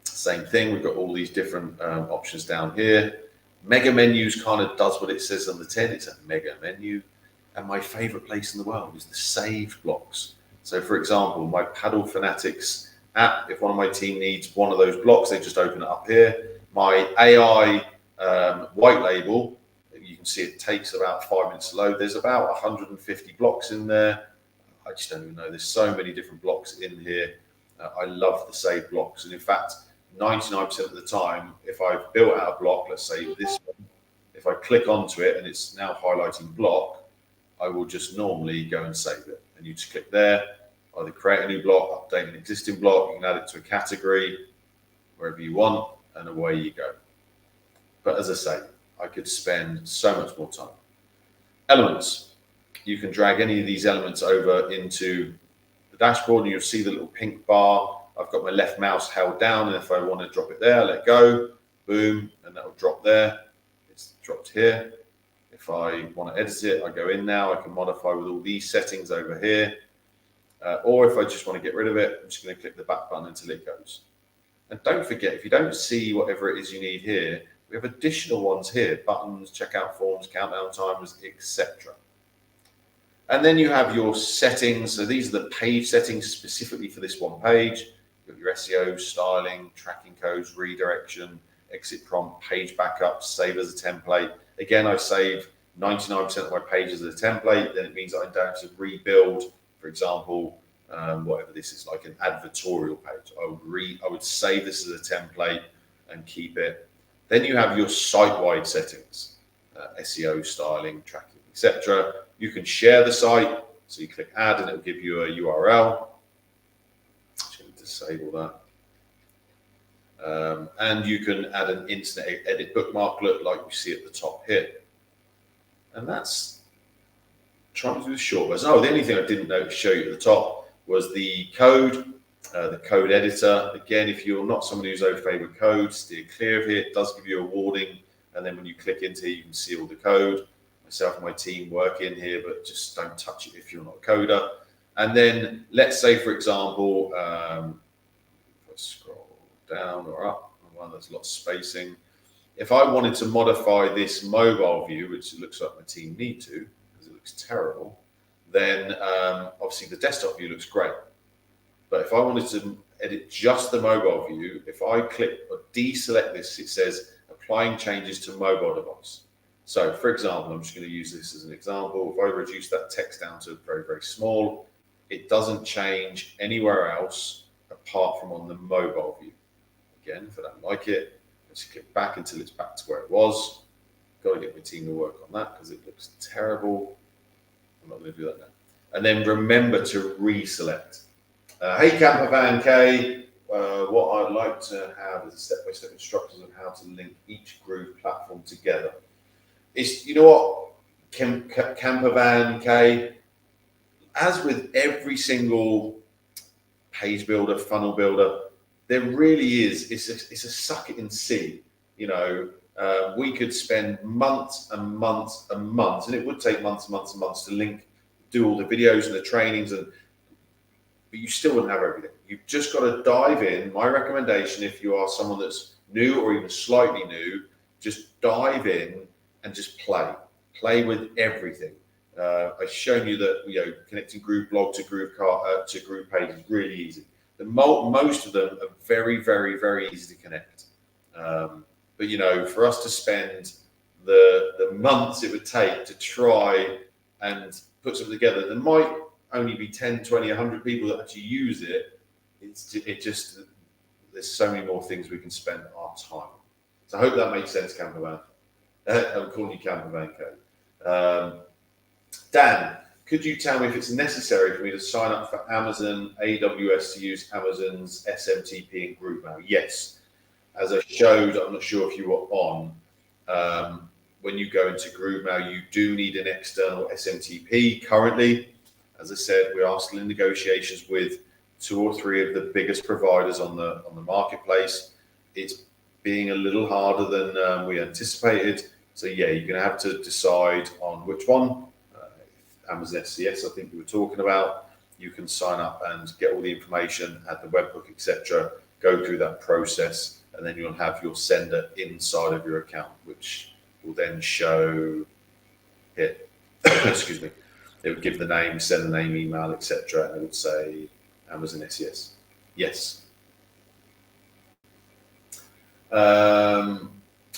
same thing. We've got all these different options down here. Mega menus kind of does what it says on the tin. It's a mega menu. And my favorite place in the world is the saved blocks. So for example, my Paddle Fanatics app, if one of my team needs one of those blocks, they just open it up here. My AI white label, you can see it takes about 5 minutes to load. There's about 150 blocks in there. I just don't even know. There's so many different blocks in here. I love the save blocks. And in fact, 99% of the time, if I've built out a block, let's say this one, if I click onto it and it's now highlighting block, I will just normally go and save it. And you just click there, either create a new block, update an existing block, you can add it to a category, wherever you want, and away you go. But as I say, I could spend so much more time. Elements. You can drag any of these elements over into the dashboard, and you'll see the little pink bar. I've got my left mouse held down, and if I want to drop it there, let go, boom, and that will drop there. It's dropped here. If I want to edit it, I go in now. I can modify with all these settings over here. Or if I just want to get rid of it, I'm just going to click the back button until it goes. And don't forget, if you don't see whatever it is you need here, we have additional ones here: buttons, checkout forms, countdown timers, etc. And then you have your settings. So these are the page settings specifically for this one page. You've got your SEO, styling, tracking codes, redirection, exit prompt, page backup, save as a template. Again, I save 99% of my pages as a template. Then it means I don't have to rebuild, for example, whatever this is, like an advertorial page. I would save this as a template and keep it. Then you have your site-wide settings, SEO, styling, tracking, etc. You can share the site, so you click add and it'll give you a URL. Just going to disable that. And you can add an instant edit bookmarklet like we see at the top here. And that's trying to do the short version. Oh, the only thing I didn't show you at the top was the code editor. Again, if you're not someone who's au fait with code, steer clear of here. It does give you a warning. And then when you click into here, you can see all the code. Myself and my team work in here, but just don't touch it if you're not a coder. And then let's say, for example, if I scroll down or up, one that's lots of spacing. If I wanted to modify this mobile view, which it looks like my team need to, because it looks terrible, then obviously the desktop view looks great. But if I wanted to edit just the mobile view, if I click or deselect this, it says applying changes to mobile device. So for example, I'm just going to use this as an example. If I reduce that text down to very, very small, it doesn't change anywhere else apart from on the mobile view. Again, if I don't like it, let's click back until it's back to where it was. Got to get my team to work on that because it looks terrible. I'm not going to do that now. And then remember to reselect. Hey Campervan K, what I'd like to have is step-by-step instructions on how to link each Groove platform together. It's, you know what, Campervan K, as with every single page builder, funnel builder, there really is, it's a suck it and see. You know, we could spend months and months and months, and it would take months and months and months to link, do all the videos and the trainings, but you still wouldn't have everything. You've just got to dive in. My recommendation, if you are someone that's new or even slightly new, just dive in and just play with everything. I've shown you that, you know, connecting Groove blog to Groove page is really easy. Most of them are very, very, very easy to connect. But you know, for us to spend the months it would take to try and put something together, there might only be 10, 20, 100 people that actually use it. There's so many more things we can spend our time. So I hope that makes sense, Campervan. I'm calling you Campervan Code. Dan, could you tell me if it's necessary for me to sign up for Amazon AWS to use Amazon's SMTP and GrooveMail? Yes. As I showed, I'm not sure if you were on, when you go into GrooveMail, you do need an external SMTP currently. As I said, we are still in negotiations with 2 or 3 of the biggest providers on the marketplace. It's being a little harder than we anticipated. So yeah, you're going to have to decide on which one. Amazon SCS, I think you were talking about. You can sign up and get all the information, add the webhook, etc. Go through that process, and then you'll have your sender inside of your account, which will then show it. Excuse me. It would give the name, send the name, email, etc., and it would say Amazon SCS. Yes.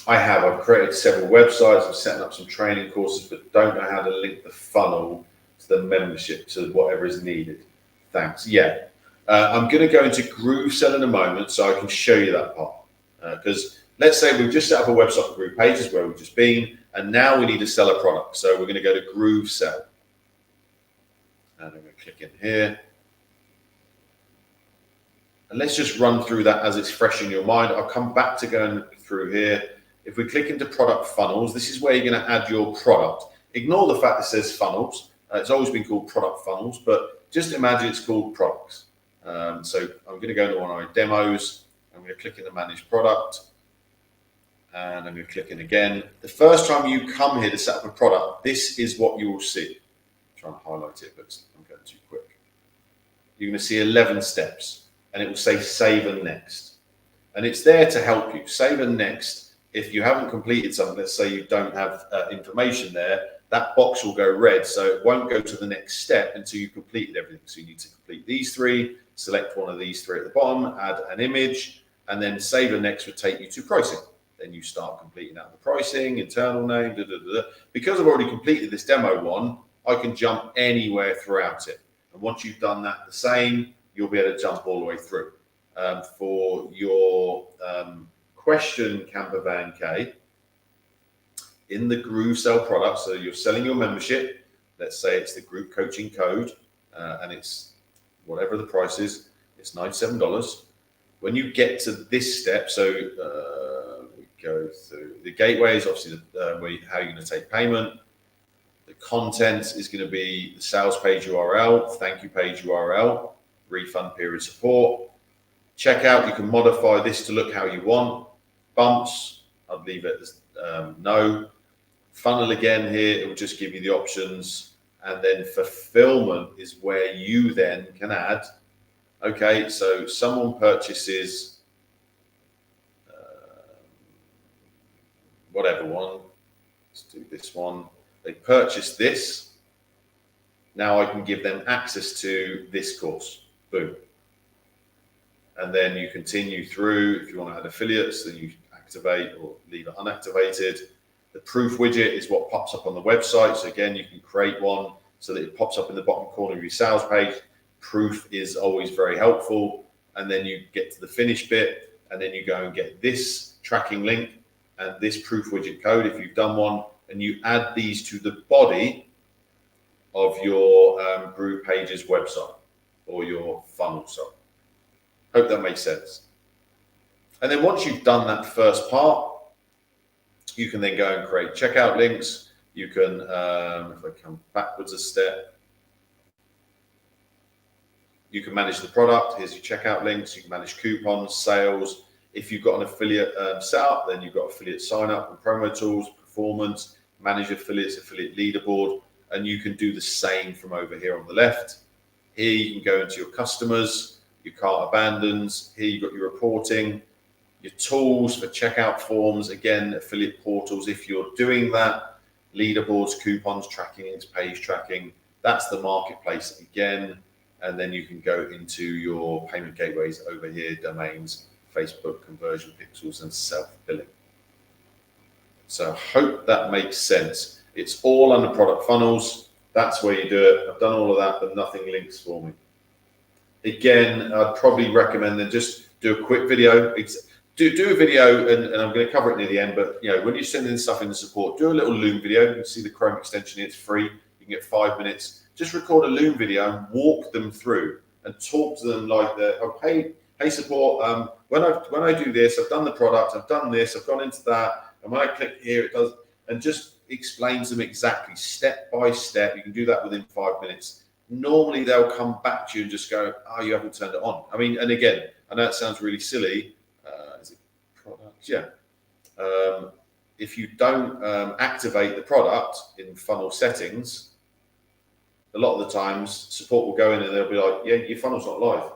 I've created several websites. I'm setting up some training courses, but don't know how to link the funnel to the membership to whatever is needed. Thanks. Yeah. I'm going to go into GrooveSell in a moment so I can show you that part. Because let's say we've just set up a website for Groove Pages where we've just been, and now we need to sell a product. So we're going to go to GrooveSell. And I'm going to click in here. And let's just run through that as it's fresh in your mind. I'll come back to going through here. If we click into product funnels, this is where you're going to add your product. Ignore the fact it says funnels. It's always been called product funnels, but just imagine it's called products. So I'm going to go into one of my demos. I'm going to click in the manage product. And I'm going to click in again. The first time you come here to set up a product, this is what you will see. I'm trying to highlight it, but I'm going too quick. You're going to see 11 steps, and it will say save and next. And it's there to help you. Save and next. If you haven't completed something, let's say you don't have information there, that box will go red, so it won't go to the next step until you've completed everything. So you need to complete these three, select one of these three at the bottom, add an image, and then save and next would take you to pricing. Then you start completing out the pricing, internal name, Because I've already completed this demo one, I can jump anywhere throughout it. And once you've done that the same, you'll be able to jump all the way through. For your question, Camper Van K, in the GrooveSell product, so you're selling your membership, let's say it's the group coaching code, and it's whatever the price is, it's $97. When you get to this step, so we go through the gateway is obviously how you're going to take payment. The content is going to be the sales page URL, thank you page URL, refund period support. Checkout, you can modify this to look how you want. Bumps, I'd leave it as no. Funnel again here, it will just give you the options. And then fulfillment is where you then can add, okay, so someone purchases whatever one, let's do this one. They purchase this. Now I can give them access to this course, boom. And then you continue through. If you want to add affiliates, then you activate or leave it unactivated. The proof widget is what pops up on the website. So again, you can create one so that it pops up in the bottom corner of your sales page. Proof is always very helpful. And then you get to the finish bit, and then you go and get this tracking link and this proof widget code if you've done one, and you add these to the body of your Groove page's website or your funnel. So hope that makes sense. And then once you've done that first part, you can then go and create checkout links. You can, if I come backwards a step, you can manage the product. Here's your checkout links. You can manage coupons, sales. If you've got an affiliate set up, then you've got affiliate sign up and promo tools, performance, manage affiliates, affiliate leaderboard, and you can do the same from over here on the left. Here you can go into your customers, your cart abandons. Here you've got your reporting, your tools for checkout forms, again, affiliate portals. If you're doing that, leaderboards, coupons, tracking, page tracking, that's the marketplace again. And then you can go into your payment gateways over here, domains, Facebook, conversion pixels, and self-billing. So I hope that makes sense. It's all under product funnels. That's where you do it. I've done all of that, but nothing links for me. Again, I'd probably recommend then just do a quick video. Do a video, and I'm going to cover it near the end, but you know, when you're sending stuff into support, do a little Loom video. You can see the Chrome extension here, it's free. You can get 5 minutes. Just record a Loom video and walk them through and talk to them like hey support, when I do this, I've done the product, I've done this, I've gone into that, and when I click here, it does, and just explains them exactly step by step. You can do that within 5 minutes. Normally they'll come back to you and just go, oh, you haven't turned it on. I mean, and again, I know it sounds really silly. Is it products? Yeah. If you don't activate the product in funnel settings, a lot of the times support will go in and they'll be like, yeah, your funnel's not live.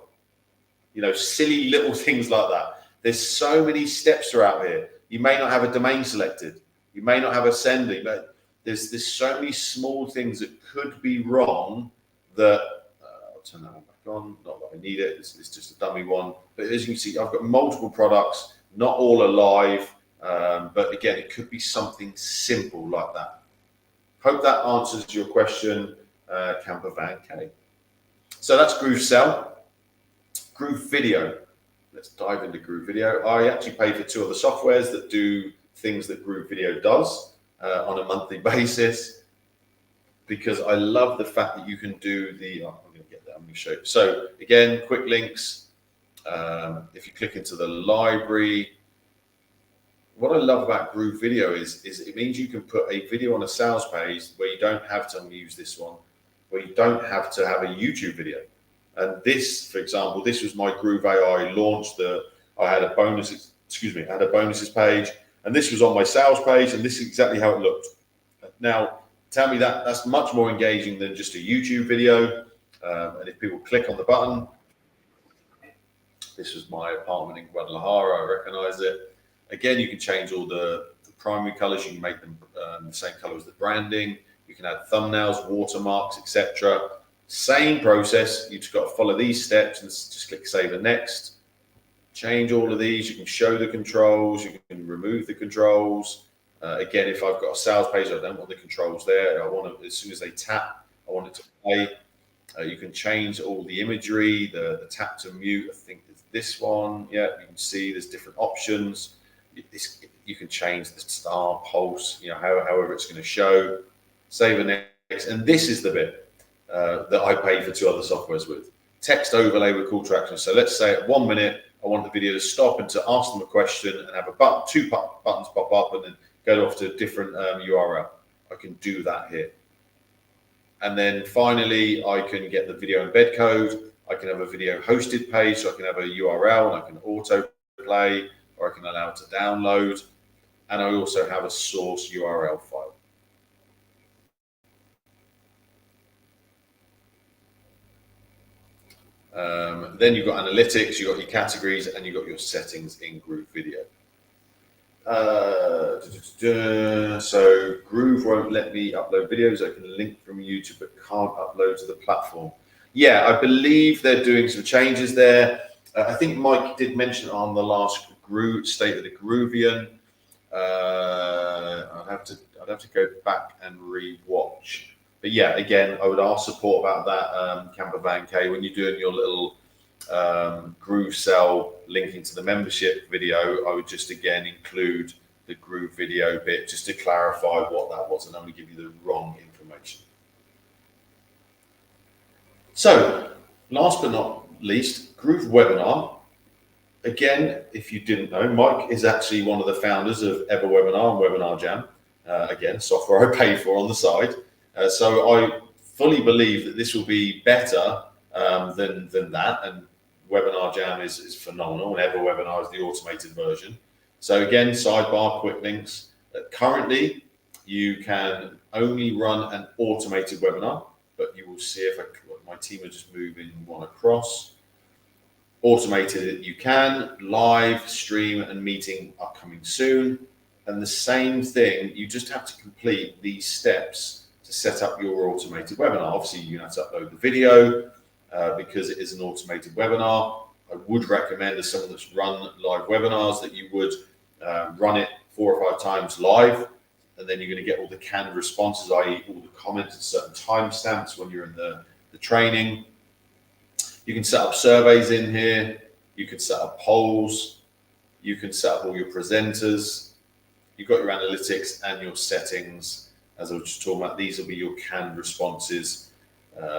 You know, silly little things like that. There's so many steps throughout here. You may not have a domain selected. You may not have a sending, but there's so many small things that could be wrong that I'll turn that one back on. Not that I need it. It's just a dummy one. But as you can see, I've got multiple products. Not all are live. But again, it could be something simple like that. Hope that answers your question, Camper Van K. So that's GrooveSell. Groove Video. Let's dive into Groove Video. I actually pay for 2 other softwares that do things that Groove Video does on a monthly basis, because I love the fact that you can do the, I'm going to get that, I'm going to show you. So again, quick links. If you click into the library, what I love about Groove Video is it means you can put a video on a sales page where you don't have to use this one, where you don't have to have a YouTube video. And this, for example, this was my Groove AI launch. I had a bonuses page, and this was on my sales page, and this is exactly how it looked. Now, tell me that's much more engaging than just a YouTube video. And if people click on the button, this was my apartment in Guadalajara. I recognize it. Again, you can change all the primary colors. You can make them the same color as the branding. You can add thumbnails, watermarks, etc. Same process. You've just got to follow these steps and just click Save and Next. Change all of these. You can show the controls. You can remove the controls. Again, if I've got a sales page, I don't want the controls there. I want to, as soon as they tap, I want it to play. You can change all the imagery, the tap to mute. I think it's this one. Yeah, you can see there's different options. You can change the star, pulse, however it's going to show. Save and Next. And this is the bit that I pay for 2 other softwares with. Text overlay with call to action. So let's say at 1 minute, I want the video to stop and to ask them a question and have a button, 2 buttons pop up and then go off to a different URL. I can do that here. And then finally, I can get the video embed code. I can have a video hosted page, so I can have a URL and I can auto play, or I can allow it to download. And I also have a source URL file. Then you've got analytics, you've got your categories, and you've got your settings in Groove Video. So Groove won't let me upload videos. I can link from YouTube, but can't upload to the platform. Yeah, I believe they're doing some changes there. I think Mike did mention on the last Groove State of the Groovian. I'd have to go back and re-watch. But yeah, again, I would ask support about that, Camper Van K, when you're doing your little GrooveSell linking to the membership video. I would just again include the Groove video bit just to clarify what that was and only give you the wrong information. So last but not least, Groove Webinar. Again, if you didn't know, Mike is actually one of the founders of Ever Webinar and Webinar Jam. Again, software I pay for on the side. So I fully believe that this will be better than that, and Webinar Jam is phenomenal, and Ever Webinar is the automated version. So again, sidebar, quick links. Currently, you can only run an automated webinar, but you will see if my team are just moving one across. Automated, you can. Live, stream, and meeting are coming soon. And the same thing, you just have to complete these steps to set up your automated webinar. Obviously, you have to upload the video because it is an automated webinar. I would recommend, as someone that's run live webinars, that you would run it 4 or 5 times live, and then you're going to get all the canned responses, i.e. all the comments at certain timestamps when you're in the training. You can set up surveys in here. You can set up polls. You can set up all your presenters. You've got your analytics and your settings. As I was just talking about, these will be your canned responses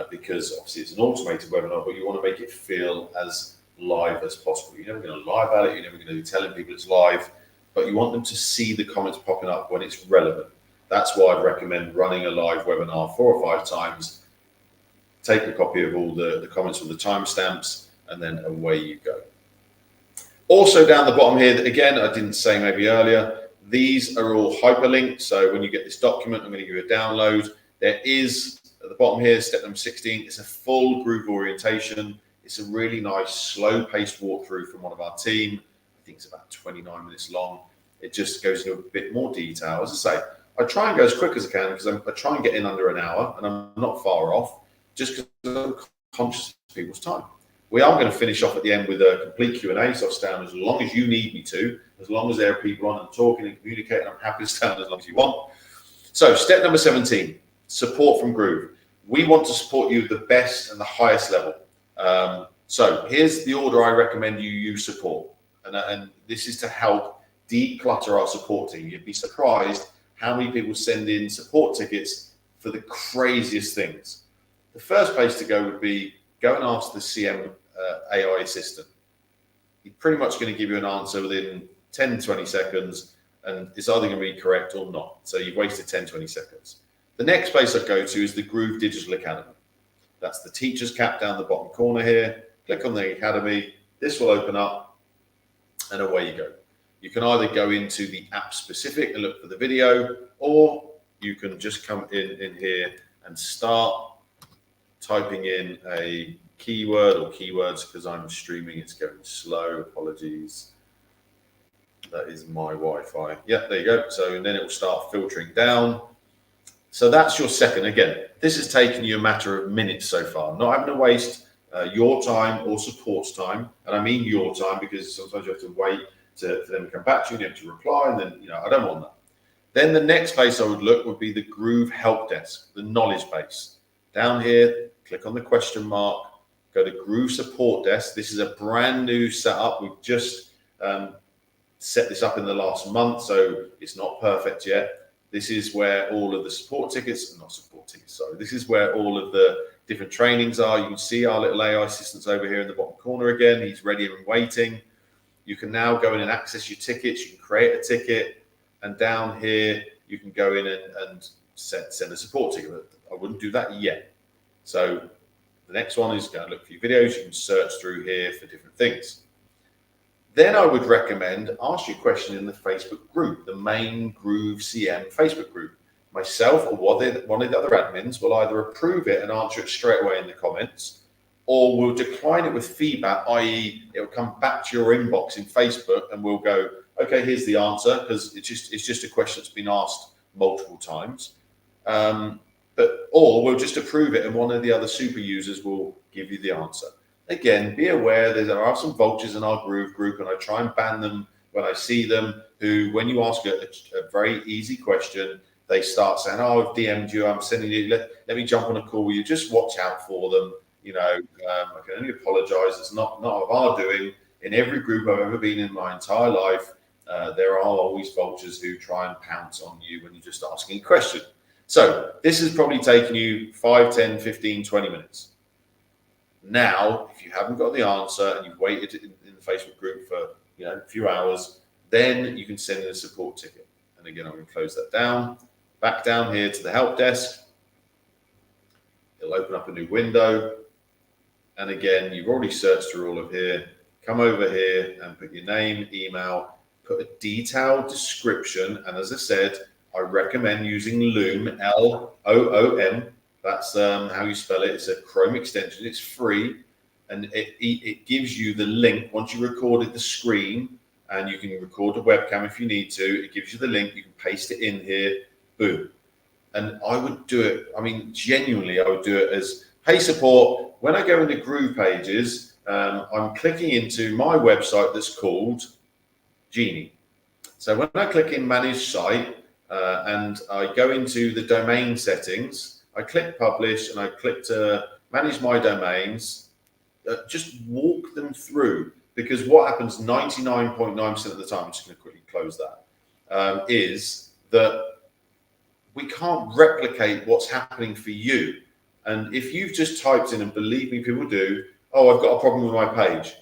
because obviously it's an automated webinar, but you want to make it feel as live as possible. You're never going to lie about it. You're never going to be telling people it's live, but you want them to see the comments popping up when it's relevant. That's why I'd recommend running a live webinar 4 or 5 times. Take a copy of all the comments with the timestamps, and then away you go. Also down the bottom here, again, I didn't say maybe earlier, these are all hyperlinked. So when you get this document, I'm going to give you a download. There is, at the bottom here, step number 16. It's a full Groove orientation. It's a really nice, slow-paced walkthrough from one of our team. I think it's about 29 minutes long. It just goes into a bit more detail. As I say, I try and go as quick as I can because I try and get in under an hour, and I'm not far off, just because I'm conscious of people's time. We are going to finish off at the end with a complete Q&A, so I'll stay on as long as you need me to, as long as there are people on and talking and communicating. I'm happy to stay on as long as you want. So step number 17, support from Groove. We want to support you at the best and the highest level. So here's the order I recommend you use support. And this is to help declutter our support team. You'd be surprised how many people send in support tickets for the craziest things. The first place to go would be go and ask the CM AI assistant. He's pretty much going to give you an answer within 10, 20 seconds, and it's either going to be correct or not. So you've wasted 10, 20 seconds. The next place I'd go to is the Groove Digital Academy. That's the teacher's cap down the bottom corner here. Click on the Academy. This will open up, and away you go. You can either go into the app specific and look for the video, or you can just come in here and start typing in a keyword or keywords. Because I'm streaming, it's going slow. Apologies. That is my Wi-Fi. Yeah, there you go. So then it will start filtering down. So that's your second. Again, this has taken you a matter of minutes so far, not having to waste your time or support's time. And I mean your time, because sometimes you have to wait for them to come back to you and you have to reply. And then, I don't want that. Then the next place I would look would be the Groove help desk, the knowledge base. Down here, click on the question mark, go to Groove support desk. This is a brand new setup. We've just set this up in the last month, so it's not perfect yet. This is where all of the this is where all of the different trainings are. You can see our little AI assistant's over here in the bottom corner again. He's ready and waiting. You can now go in and access your tickets. You can create a ticket, and down here, you can go in and send a support ticket. I wouldn't do that yet. So the next one is go and look for your videos. You can search through here for different things. Then I would recommend ask your question in the Facebook group, the main Groove.cm Facebook group. Myself or one of the other admins will either approve it and answer it straight away in the comments, or we'll decline it with feedback, i.e. it will come back to your inbox in Facebook and we'll go, okay, here's the answer, because it's just a question that's been asked multiple times. Or we'll just approve it and one of the other super users will give you the answer. Again, be aware that there are some vultures in our Groove group, and I try and ban them when I see them, who, when you ask a very easy question, they start saying, oh, I've DM'd you, I'm sending you, let me jump on a call with you. Just watch out for them. I can only apologize. It's not of our doing. In every group I've ever been in my entire life, there are always vultures who try and pounce on you when you're just asking a question. So this has probably taken you 5, 10, 15, 20 minutes. Now, if you haven't got the answer and you've waited in the Facebook group for a few hours, then you can send in a support ticket. And again, I'm going to close that down. Back down here to the help desk. It'll open up a new window. And again, you've already searched through all of here. Come over here and put your name, email, put a detailed description. And as I said, I recommend using Loom, L-O-O-M. That's how you spell it. It's a Chrome extension. It's free, and it gives you the link once you recorded the screen, and you can record the webcam if you need to. It gives you the link. You can paste it in here. Boom. And I would do it. I mean, genuinely, I would do it as, hey, support. When I go into Groove pages, I'm clicking into my website that's called Genie. So when I click in Manage Site and I go into the domain settings, I click publish and I click to manage my domains. Just walk them through, because what happens 99.9% of the time, I'm just going to quickly close that, is that we can't replicate what's happening for you. And if you've just typed in, and believe me, people do, oh, I've got a problem with my page.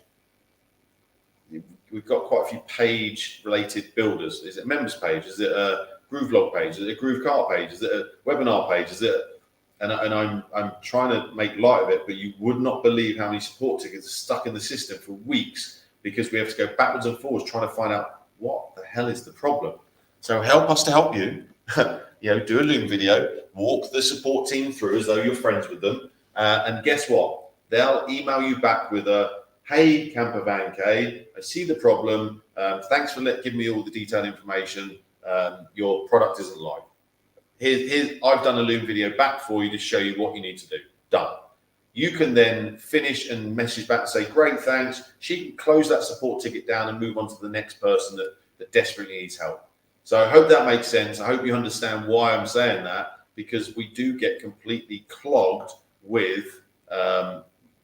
We've got quite a few page related builders. Is it a members page? Is it a Groove log page? Is it a Groove cart page? Is it a webinar page? Is it and I'm trying to make light of it, but you would not believe how many support tickets are stuck in the system for weeks, because we have to go backwards and forwards trying to find out what the hell is the problem. So help us to help you. Do a Loom video, walk the support team through as though you're friends with them, and guess what? They'll email you back with a, hey, Camper Van K, I see the problem. Thanks for giving me all the detailed information. Your product isn't live. I've done a Loom video back for you to show you what you need to do. Done. You can then finish and message back and say, great, thanks. She can close that support ticket down and move on to the next person that desperately needs help. So I hope that makes sense. I hope you understand why I'm saying that, because we do get completely clogged with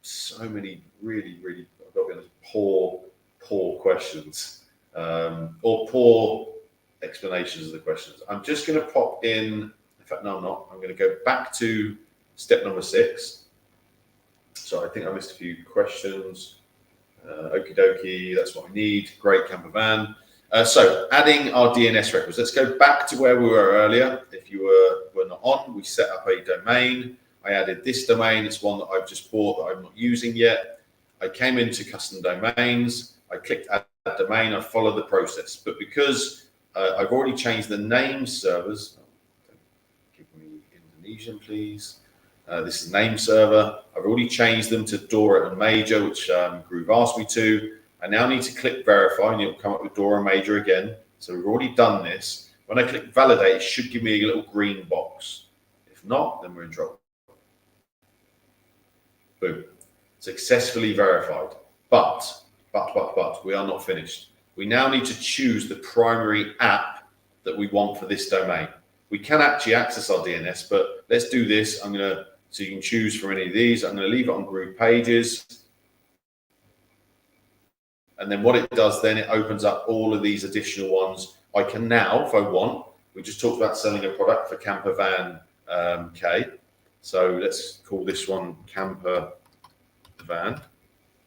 so many really, really, I've got to be honest, poor questions or poor explanations of the questions. I'm just going to pop in fact, no, I'm not. I'm going to go back to step number 6. So I think I missed a few questions. Okie dokie, that's what I need. Great, camper van. So adding our DNS records. Let's go back to where we were earlier. If you were not on, we set up a domain. I added this domain. It's one that I've just bought that I'm not using yet. I came into custom domains. I clicked add domain. I followed the process. But because I've already changed the name servers. Give me Indonesian, please. This is name server. I've already changed them to Dora and Major, which Groove asked me to. I now need to click verify, and it'll come up with Dora and Major again. So we've already done this. When I click validate, it should give me a little green box. If not, then we're in trouble. Boom. Successfully verified. But, we are not finished. We now need to choose the primary app that we want for this domain. We can actually access our DNS, but let's do this. So you can choose from any of these. I'm going to leave it on Groove Pages. And then what it does then, it opens up all of these additional ones. I can now, if I want, we just talked about selling a product for Camper Van K. So let's call this one Camper Van.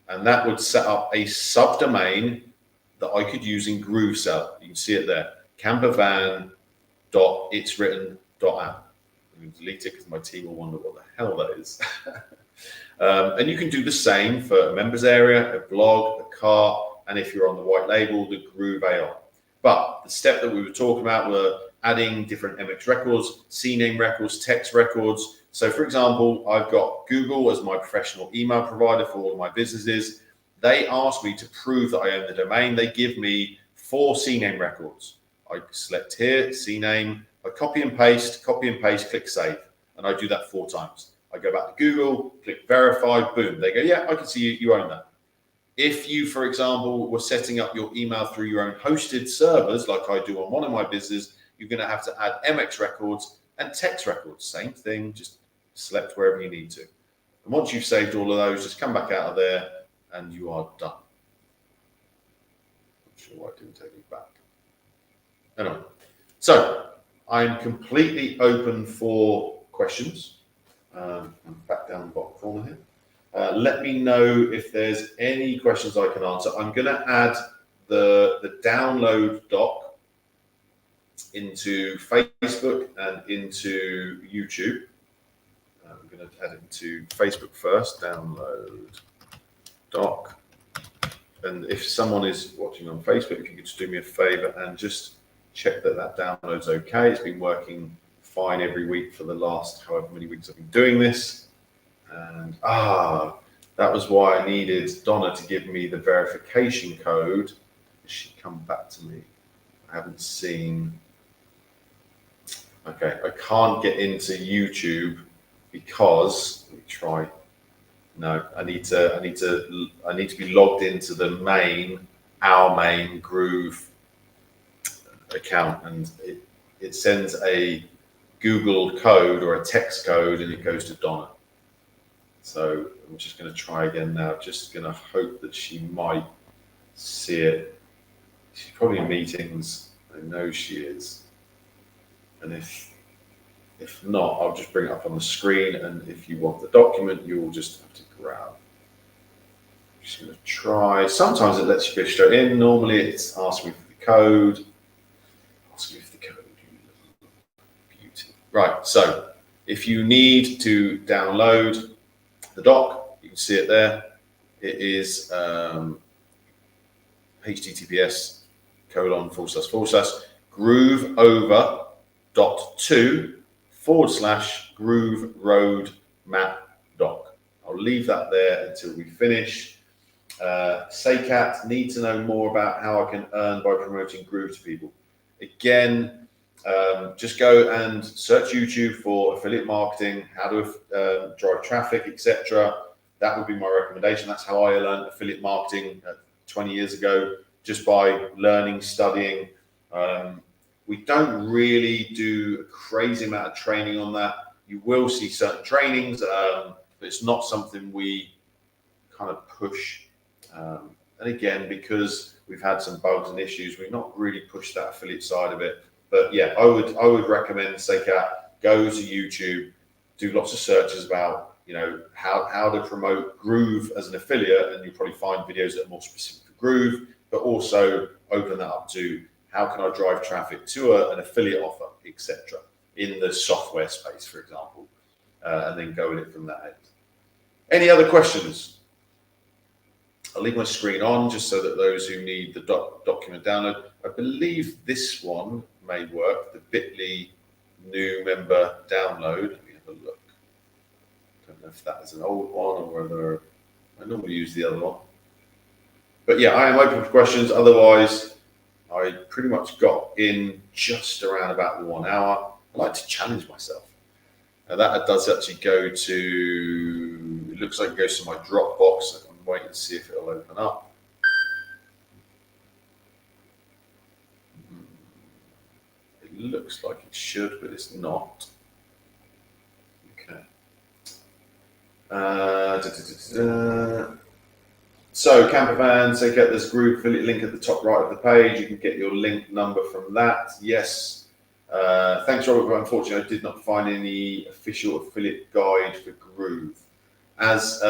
And that would set up a subdomain that I could use in GrooveSell. You can see it there, campervan.itswritten.app. I'm going to delete it because my team will wonder what the hell that is. And you can do the same for a members area, a blog, a cart, and if you're on the white label, the Groove AI. But the step that we were talking about were adding different MX records, CNAME records, text records. So for example, I've got Google as my professional email provider for all of my businesses. They ask me to prove that I own the domain. They give me 4 CNAME records. I select here, CNAME, I copy and paste, click save. And I do that 4 times. I go back to Google, click verify, boom. They go, yeah, I can see you own that. If you, for example, were setting up your email through your own hosted servers, like I do on one of my businesses, you're going to have to add MX records and text records. Same thing, just select wherever you need to. And once you've saved all of those, just come back out of there and you are done. Not sure why it didn't take me back. Anyway, so I'm completely open for questions. I'm back down the bottom corner here. Let me know if there's any questions I can answer. I'm going to add the download doc into Facebook and into YouTube. I'm going to add it into Facebook first, download doc. And if someone is watching on Facebook, if you could just do me a favor and just check that that download's okay. It's been working fine every week for the last however many weeks I've been doing this. And that was why I needed Donna to give me the verification code. She come back to me. I haven't seen. Okay, I can't get into YouTube because let me try. No, I need to be logged into our main Groove account, and it sends a Google code or a text code, and it goes to Donna. So I'm just going to try again now. Just going to hope that she might see it. She's probably in meetings. I know she is. And if not, I'll just bring it up on the screen. And if you want the document, you'll just have to grab. I'm just going to try. Sometimes it lets you go straight in. Normally it's asking me for the code. Ask me for the code. Beauty. Right. So if you need to download the doc, you can see it there. It is https://grooveover.2/Groove roadmap doc. I'll leave that there until we finish. Saycat, need to know more about how I can earn by promoting Groove to people. Again, just go and search YouTube for affiliate marketing, how to drive traffic, etc. That would be my recommendation. That's how I learned affiliate marketing 20 years ago, just by learning, studying. We don't really do a crazy amount of training on that. You will see certain trainings, but it's not something we kind of push. And again, because we've had some bugs and issues, we've not really pushed that affiliate side of it. But yeah, I would recommend Saycat, go to YouTube, do lots of searches about, how to promote Groove as an affiliate, and you'll probably find videos that are more specific for Groove, but also open that up to how can I drive traffic to an affiliate offer, etc. in the software space, for example, and then go with it from that end. Any other questions? I'll leave my screen on just so that those who need the document download. I believe this one may work, the bit.ly new member download. Let me have a look. Don't know if that is an old one or whether I normally use the other one. But yeah, I am open for questions. Otherwise, I pretty much got in just around about the 1 hour. I like to challenge myself. That does actually go to, it looks like it goes to my Dropbox. I'm waiting to see if it'll open up. It looks like it should, but it's not. Okay. So camper vans, they get this Groove affiliate link at the top right of the page. You can get your link number from that. Yes. Thanks, Robert, but unfortunately I did not find any official affiliate guide for Groove. As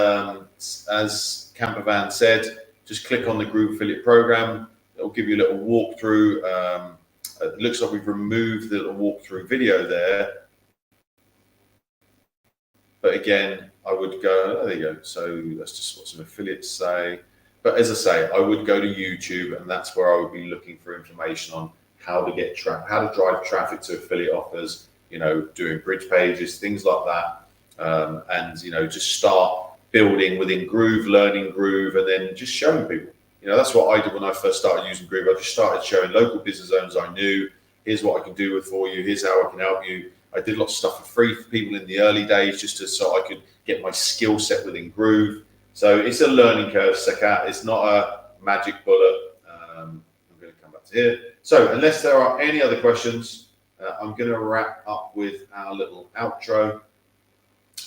Campervan said, just click on the Groove affiliate program. It'll give you a little walkthrough. It looks like we've removed the little walkthrough video there. But again, I would go, oh, there you go. So that's just what some affiliates say. But as I say, I would go to YouTube, and that's where I would be looking for information on how to get how to drive traffic to affiliate offers, you know, doing bridge pages, things like that. And, you know, just start building within Groove, learning Groove, and then just showing people. You know, that's what I did when I first started using Groove. I just started showing local business owners I knew, here's what I can do for you, here's how I can help you. I did lots of stuff for free for people in the early days, just so I could get my skill set within Groove. So it's a learning curve, Sakat. It's not a magic bullet. I'm going to come back to here. So unless there are any other questions, I'm going to wrap up with our little outro.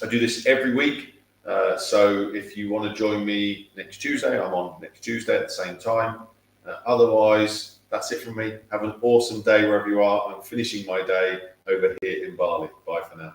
I do this every week. So if you want to join me next Tuesday, I'm on next Tuesday at the same time. Otherwise, that's it from me. Have an awesome day wherever you are. I'm finishing my day over here in Bali. Bye for now.